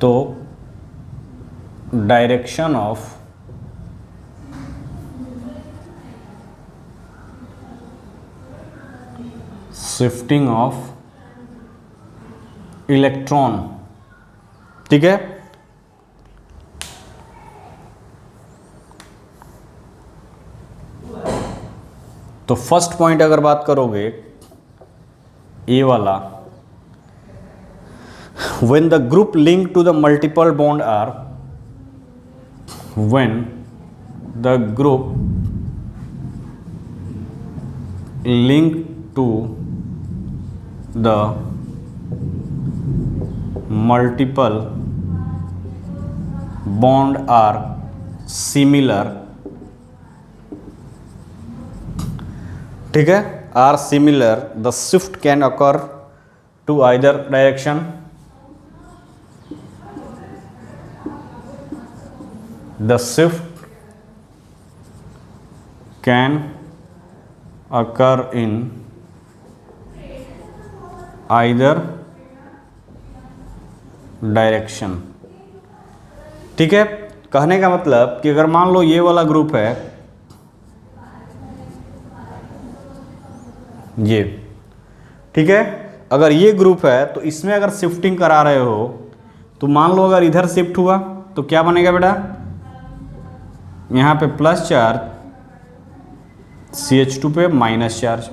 तो direction of shifting of electron, ठीक है। तो फर्स्ट पॉइंट अगर बात करोगे ए वाला, when the group linked to the multiple bond are, when the group linked to the multiple bond are similar, ठीक है, are similar, the shift can occur to either direction. The shift can occur in either direction. ठीक है, कहने का मतलब कि अगर मान लो ये वाला ग्रुप है, ये ठीक है, अगर ये ग्रुप है तो इसमें अगर शिफ्टिंग करा रहे हो तो मान लो अगर इधर शिफ्ट हुआ तो क्या बनेगा बेटा, यहाँ पे प्लस चार्ज, CH2 पे माइनस चार्ज।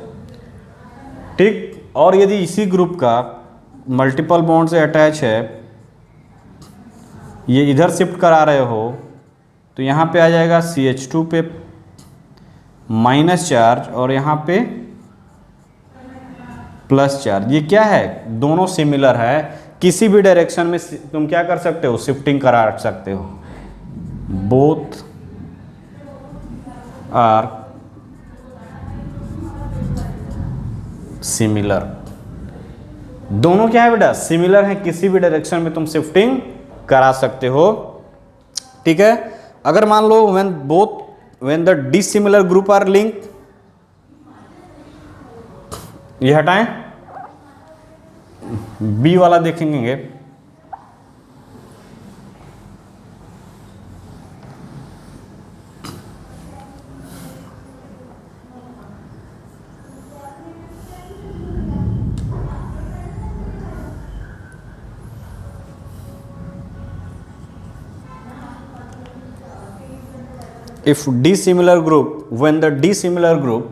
ठीक, और यदि इसी ग्रुप का मल्टीपल बॉन्ड से अटैच है, ये इधर शिफ्ट करा रहे हो तो यहाँ पे आ जाएगा CH2 पे माइनस चार्ज और यहाँ पे प्लस चार्ज। ये क्या है, दोनों सिमिलर है, किसी भी डायरेक्शन में तुम क्या कर सकते हो, शिफ्टिंग करा सकते हो। बोथ आर सिमिलर, दोनों क्या है बेटा, सिमिलर है, किसी भी डायरेक्शन में तुम शिफ्टिंग करा सकते हो। ठीक है, अगर मान लो when the dissimilar group are link, ये हटाएं, बी वाला देखेंगे। if dissimilar group, when the dissimilar group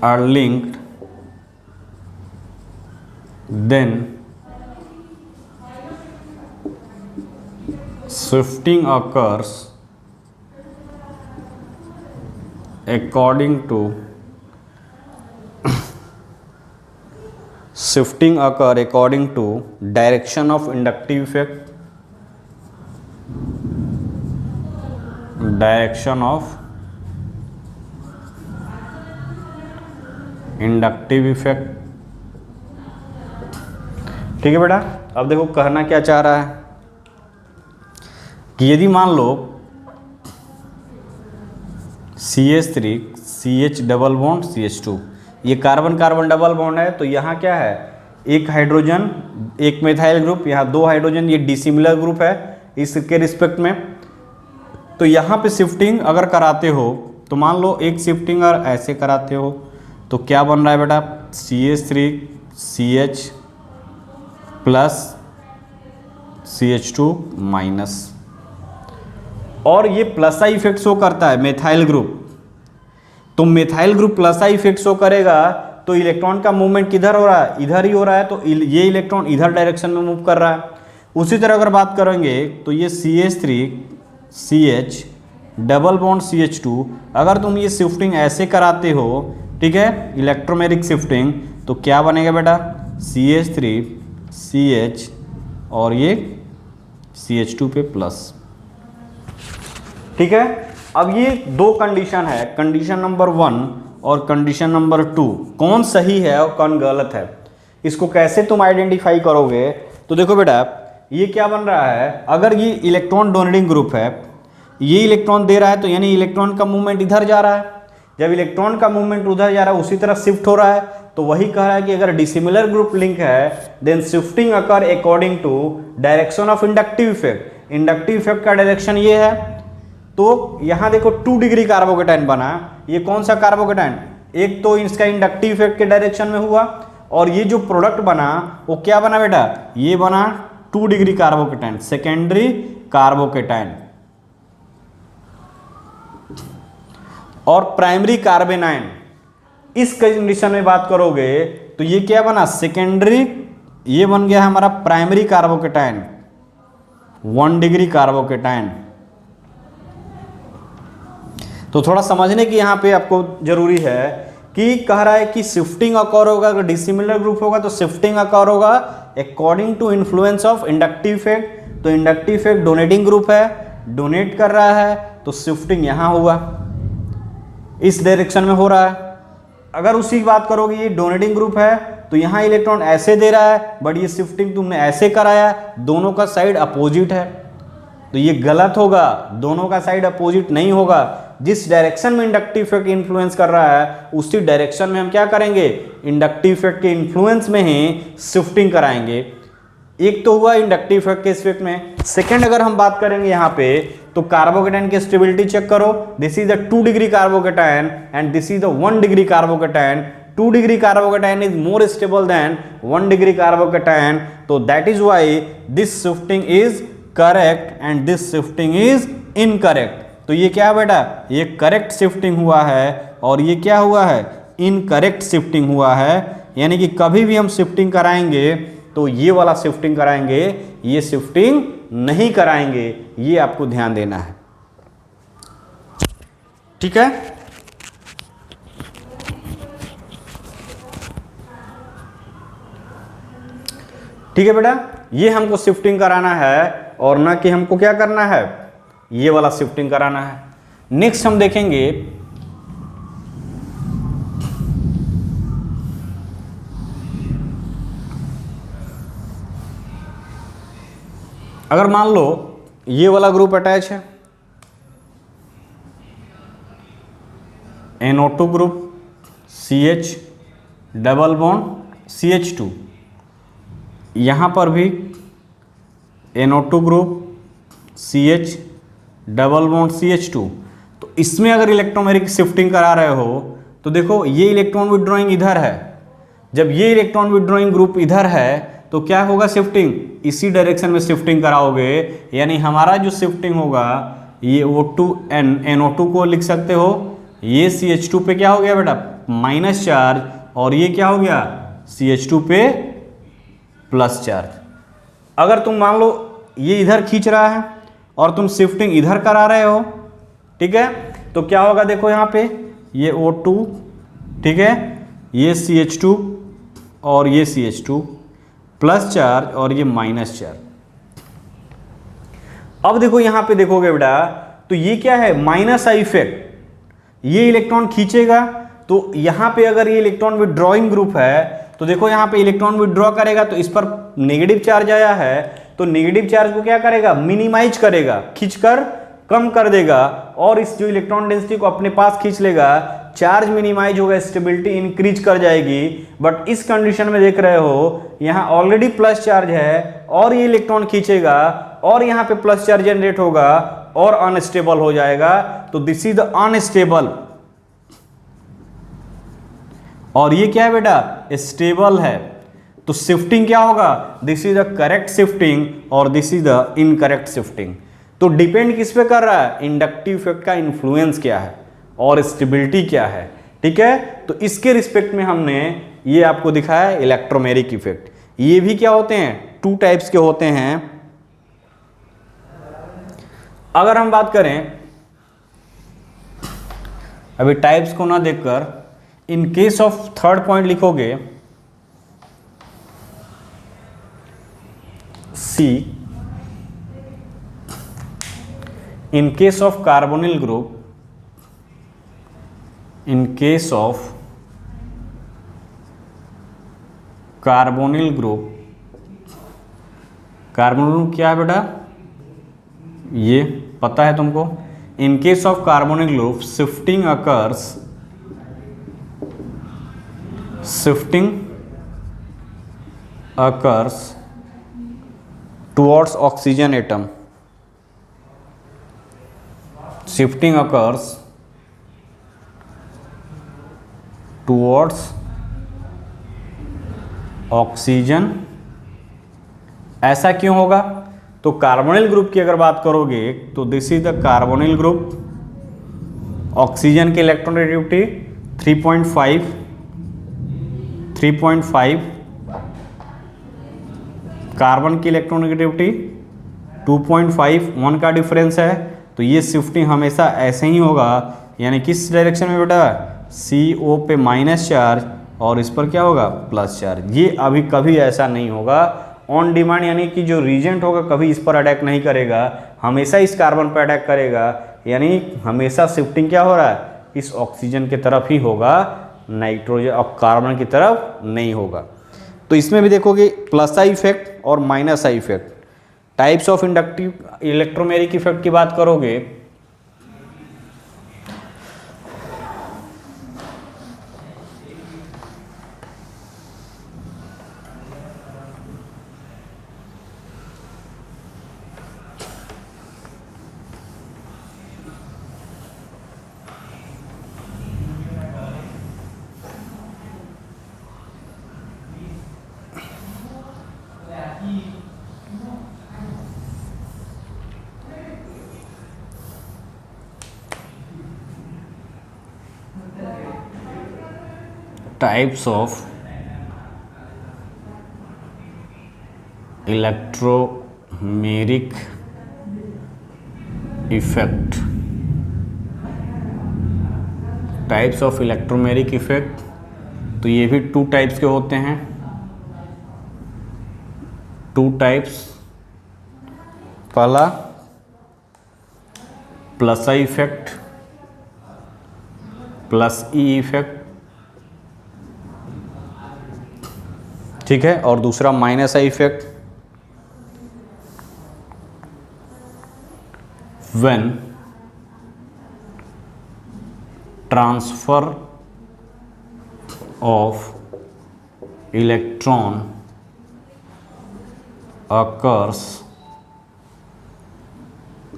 are linked, then shifting occurs according to direction of inductive effect, direction of inductive effect. ठीक है बेटा, अब देखो कहना क्या चाह रहा है कि यदि मान लो CH3 CH double bond CH2, ये कार्बन कार्बन डबल बॉन्ड है, तो यहाँ क्या है, एक हाइड्रोजन, एक मेथाइल ग्रुप, यहाँ दो हाइड्रोजन, ये डिसिमिलर ग्रुप है इसके रिस्पेक्ट में। तो यहाँ पे शिफ्टिंग अगर कराते हो तो मान लो एक शिफ्टिंग अगर ऐसे कराते हो तो क्या बन रहा है बेटा, CH3 CH plus CH2 minus, और ये प्लस आई इफेक्ट शो करता है मेथाइल ग्रुप। तो methyl group plus I effect show करेगा तो इलेक्ट्रॉन का मूवमेंट किधर हो रहा है, इधर ही हो रहा है, तो ये इलेक्ट्रॉन इधर डायरेक्शन में मूव कर रहा है। उसी तरह अगर बात करेंगे तो ये CH3 CH double bond CH2, अगर तुम ये शिफ्टिंग ऐसे कराते हो, ठीक है, इलेक्ट्रोमेरिक शिफ्टिंग, तो क्या बनेगा बेटा, CH3 CH और ये CH2 पे प्लस। ठीक है, अब ये दो कंडीशन है, कंडीशन नंबर 1 और कंडीशन नंबर 2, कौन सही है और कौन गलत है, इसको कैसे तुम आइडेंटिफाई करोगे। तो देखो बेटा, ये क्या बन रहा है, अगर ये इलेक्ट्रॉन डोनेटिंग ग्रुप है, ये इलेक्ट्रॉन दे रहा है, तो यानी इलेक्ट्रॉन का मूवमेंट इधर जा रहा है। जब इलेक्ट्रॉन का मूवमेंट उधर जा रहा है, उसी तरह शिफ्ट हो रहा है, तो वही कह रहा है कि अगर डिसिमिलर ग्रुप लिंक है, then shifting occur according to direction of inductive effect. Inductive effect का डायरेक्शन ये है, तो यहाँ देखो 2 डिग्री कार्बोकेटाइन बना, ये कौन सा कार्बोकेटाइन, एक तो इसका इंडक्टिव इफेक्ट के डायरेक्शन में हुआ, और ये जो प्रोडक्ट बना वो क्या बना बेटा, ये बना 2 डिग्री कार्बोकेटाइन, सेकेंडरी कार्बोकेटाइन। और प्राइमरी कार्बेनाइन, इस कंडीशन में बात करोगे तो ये क्या बना, सेकेंडरी, ये बन गया हमारा प्राइमरी कार्बोकेटाइन, 1 डिग्री कार्बोकेटाइन। तो थोड़ा समझने की यहाँ पे आपको जरूरी है कि कह रहा है कि शिफ्टिंग अकर होगा, अगर डिसिमिलर ग्रुप होगा तो शिफ्टिंग अकर होगा according to influence of inductive effect. तो इंडक्टिव इफेक्ट डोनेटिंग ग्रुप है, डोनेट कर रहा है, तो शिफ्टिंग यहाँ हुआ, इस डायरेक्शन में हो रहा है। अगर उसी की बात करोगे, ये डोनेटिंग ग्रुप है, तो यहाँ इलेक्ट्रॉन ऐसे दे रहा है, बट ये शिफ्टिंग तुमने ऐसे कराया, दोनों का साइड अपोजिट है, तो ये गलत होगा, दोनों का साइड अपोजिट नहीं होगा। जिस डायरेक्शन में इंडक्टिव इफेक्ट इन्फ्लुएंस कर रहा है उसी डायरेक्शन में हम क्या करेंगे, इंडक्टिव इफेक्ट के इन्फ्लुएंस में ही शिफ्टिंग कराएंगे। एक तो हुआ इंडक्टिव इफेक्ट के इफेक्ट में। सेकंड अगर हम बात करेंगे यहाँ पे तो कार्बोकेटायन की स्टेबिलिटी चेक करो। This is the 2 degree carbocation and this is the 1 degree carbocation. 2 degree carbocation is more stable than 1 degree carbocation, तो that is why this shifting is correct and this shifting is incorrect. तो ये क्या है बेटा, ये correct shifting हुआ है और ये क्या हुआ है, इनकरेक्ट शिफ्टिंग हुआ है। यानी कि कभी भी हम शिफ्टिंग कराएंगे तो ये वाला शिफ्टिंग कराएंगे, ये शिफ्टिंग नहीं कराएंगे, ये आपको ध्यान देना है। ठीक है, ठीक है बेटा, ये हमको शिफ्टिंग कराना है और ना कि हमको क्या करना है, ये वाला शिफ्टिंग कराना है। नेक्स्ट हम देखेंगे अगर मान लो ये वाला ग्रुप अटैच है, NO2 group CH double bond CH2, यहाँ पर भी NO2 group CH double bond CH2। तो इसमें अगर इलेक्ट्रोमेरिक शिफ्टिंग करा रहे हो तो देखो ये इलेक्ट्रॉन विड्रॉइंग इधर है, जब ये इलेक्ट्रॉन विड्रॉइंग ग्रुप इधर है तो क्या होगा, शिफ्टिंग इसी डायरेक्शन में शिफ्टिंग कराओगे। यानी हमारा जो शिफ्टिंग होगा ये O2 NO2 को लिख सकते हो, ये CH2 पे क्या हो गया बेटा, माइनस चार्ज, और ये क्या हो गया, CH2 पे प्लस चार्ज। अगर तुम मान लो ये इधर खींच रहा है और तुम शिफ्टिंग इधर करा रहे हो, ठीक है, तो क्या होगा, देखो यहाँ पे ये O2, ठीक है, ये CH2 और ये CH2 प्लस चार्ज और ये माइनस चार्ज। अब देखो यहाँ पे देखोगे बेटा तो ये क्या है, माइनस आई इफेक्ट। ये इलेक्ट्रॉन खींचेगा तो यहाँ पे अगर ये इलेक्ट्रॉन विड्रॉइंग ग्रुप है तो देखो यहाँ पे इलेक्ट्रॉन विड्रॉ करेगा तो इस पर नेगेटिव चार्ज आया है, तो नेगेटिव चार्ज को क्या करेगा, मिनिमाइज करेगा, खींचकर कम कर देगा और इस जो इलेक्ट्रॉन डेंसिटी को अपने पास खींच लेगा, चार्ज मिनिमाइज होगा, स्टेबिलिटी इंक्रीज कर जाएगी। बट इस कंडीशन में देख रहे हो यहाँ ऑलरेडी प्लस चार्ज है और ये इलेक्ट्रॉन खींचेगा और यहाँ पे प्लस चार्ज जनरेट होगा और अनस्टेबल हो जाएगा, तो दिस इज द अनस्टेबल। और ये क्या है बेटा, स्टेबल है। तो शिफ्टिंग क्या होगा, this is the correct shifting और this is the incorrect shifting. तो डिपेंड किस पे कर रहा है, इंडक्टिव इफेक्ट का इन्फ्लुएंस क्या है और स्टेबिलिटी क्या है। ठीक है, तो इसके रिस्पेक्ट में हमने ये आपको दिखाया इलेक्ट्रोमेरिक इफेक्ट। ये भी क्या होते हैं, 2 टाइप्स के होते हैं। अगर हम बात करें अभी टाइप्स को ना देखकर, इन केस ऑफ थर्ड पॉइंट लिखोगे C, in case of carbonyl group, in case of carbonyl group, carbonyl group क्या है बेटा, ये पता है तुमको। इन case of carbonyl group shifting occurs, shifting occurs towards oxygen atom, shifting occurs towards oxygen। ऐसा क्यों होगा, तो कार्बोनिल ग्रुप की अगर बात करोगे तो this is the carbonyl group. Oxygen के इलेक्ट्रॉन नेगेटिविटी 3.5, कार्बन की इलेक्ट्रोनेगेटिविटी 2.5, 1 का डिफरेंस है। तो ये शिफ्टिंग हमेशा ऐसे ही होगा, यानी किस डायरेक्शन में बेटा, CO पे माइनस चार्ज और इस पर क्या होगा, प्लस चार्ज। ये अभी कभी ऐसा नहीं होगा ऑन डिमांड, यानी कि जो रीजेंट होगा कभी इस पर अटैक नहीं करेगा, हमेशा इस कार्बन पर अटैक करेगा। यानी हमेशा शिफ्टिंग क्या हो रहा है, इस ऑक्सीजन की तरफ ही होगा, नाइट्रोजन और कार्बन की तरफ नहीं होगा। तो इसमें भी देखोगे प्लस आई इफेक्ट और minus I effect. Types of inductive electromeric effect की बात करोगे types of electromeric effect, types of electromeric effect, तो ये भी 2 टाइप्स के होते हैं, 2 टाइप्स। पहला plus I effect, plus E effect, ठीक है, और दूसरा minus I effect. When transfer of electron occurs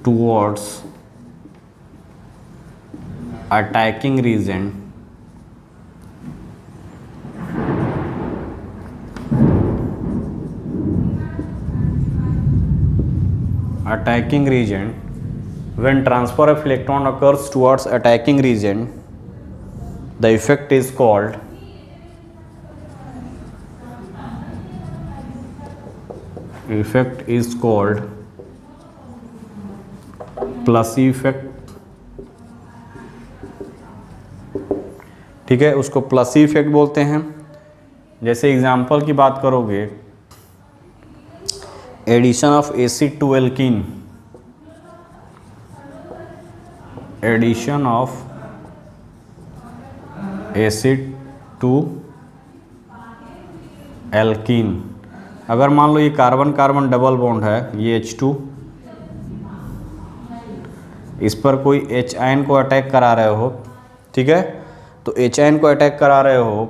towards attacking region, when transfer of electron occurs towards attacking region, the effect is called plus effect, ठीक है, उसको plus effect बोलते हैं। जैसे एग्जांपल की बात करोगे, addition of acid to alkene, addition of acid to alkene, अगर मान लो ये कार्बन कार्बन डबल बॉन्ड है, ये H2, इस पर कोई H आयन को अटैक करा रहे हो, ठीक है, तो H आयन को अटैक करा रहे हो,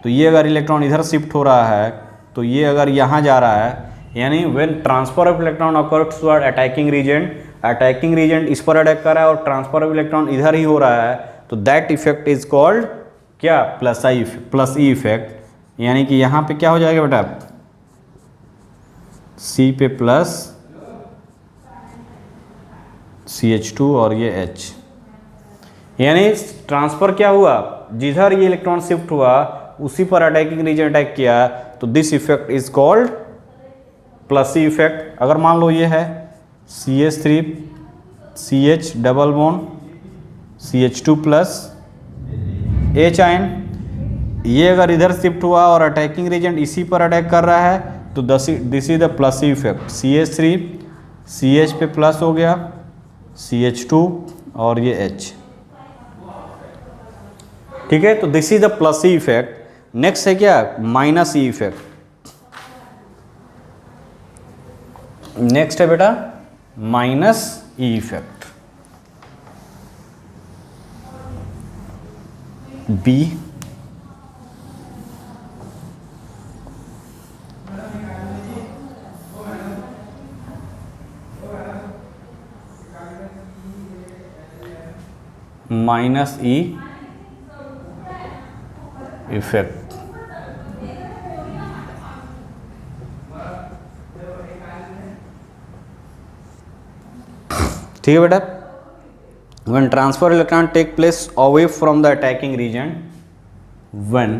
तो ये अगर इलेक्ट्रॉन इधर शिफ्ट हो रहा है, तो ये अगर यहाँ जा रहा है, यानी when transfer of electron occurs toward attacking region इस पर अटैक कर रहा है और ट्रांसफर ऑफ इलेक्ट्रॉन इधर ही हो रहा है, तो दैट इफेक्ट इज कॉल्ड क्या, प्लस ई इफेक्ट। यानी कि यहाँ पे क्या हो जाएगा बेटा, C पे प्लस CH2 और ये H, यानी ट्रांसफर क्या हुआ, जिधर ये इलेक्ट्रॉन शिफ्ट हुआ उसी पर अटैकिंग रीजन अटैक किया, तो this effect is called plus E effect. अगर मान लो ये है CH3 CH double bond CH2 plus H ion, ये अगर इधर शिफ्ट हुआ और अटैकिंग रीजन इसी पर अटैक कर रहा है, तो this is the plus effect. CH3 CH पे प्लस हो गया, CH2 और ये H, ठीक है, तो this is the plus E effect. Next है क्या, माइनस ई इफेक्ट। नेक्स्ट है बेटा minus E effect, B minus E effect, ठीक है बेटा। when transfer electron take place away from the attacking region, when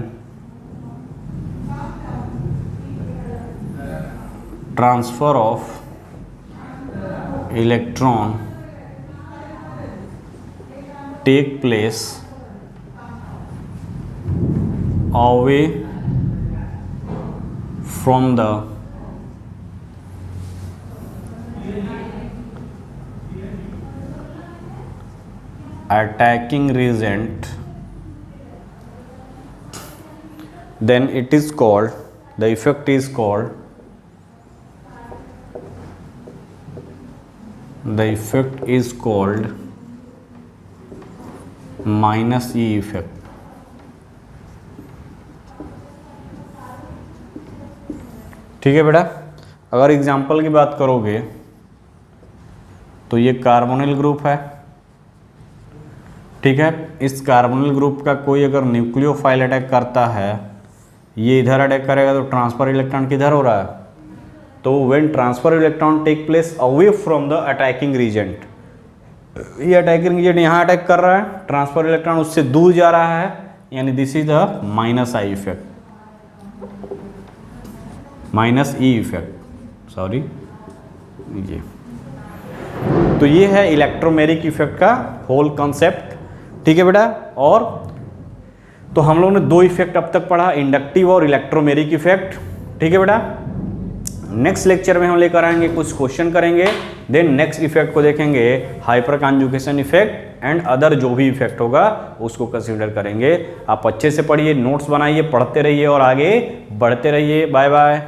transfer of electron take place away from the attacking region, then it is called, the effect is called the effect is called minus E effect. ठीक है बेटा, अगर example की बात करोगे तो ये carbonyl group है, ठीक है। इस कार्बोनिल ग्रुप का कोई अगर न्यूक्लियोफाइल अटैक करता है, ये इधर अटैक करेगा तो ट्रांसफर इलेक्ट्रॉन किधर हो रहा है, तो when transfer electron take place away from the attacking reagent, ये अटैकिंग रीजेंट यहाँ अटैक कर रहा है, ट्रांसफर इलेक्ट्रॉन उससे दूर जा रहा है, यानी this is the minus I effect, minus E effect, sorry ये। तो ये है इलेक्ट्रोमेरिक इफेक्ट का होल कॉन्सेप्ट, ठीक है बेटा। और तो हम लोगों ने दो इफेक्ट अब तक पढ़ा, इंडक्टिव और इलेक्ट्रोमेरिक इफेक्ट, ठीक है बेटा। नेक्स्ट लेक्चर में हम लेकर आएंगे, कुछ क्वेश्चन करेंगे, देन नेक्स्ट इफेक्ट को देखेंगे, hyper conjugation effect and other जो भी इफेक्ट होगा उसको कंसीडर करेंगे। आप अच्छे से पढ़िए, नोट्स बनाइए, पढ़ते रहिए और आगे बढ़ते रहिए। Bye bye.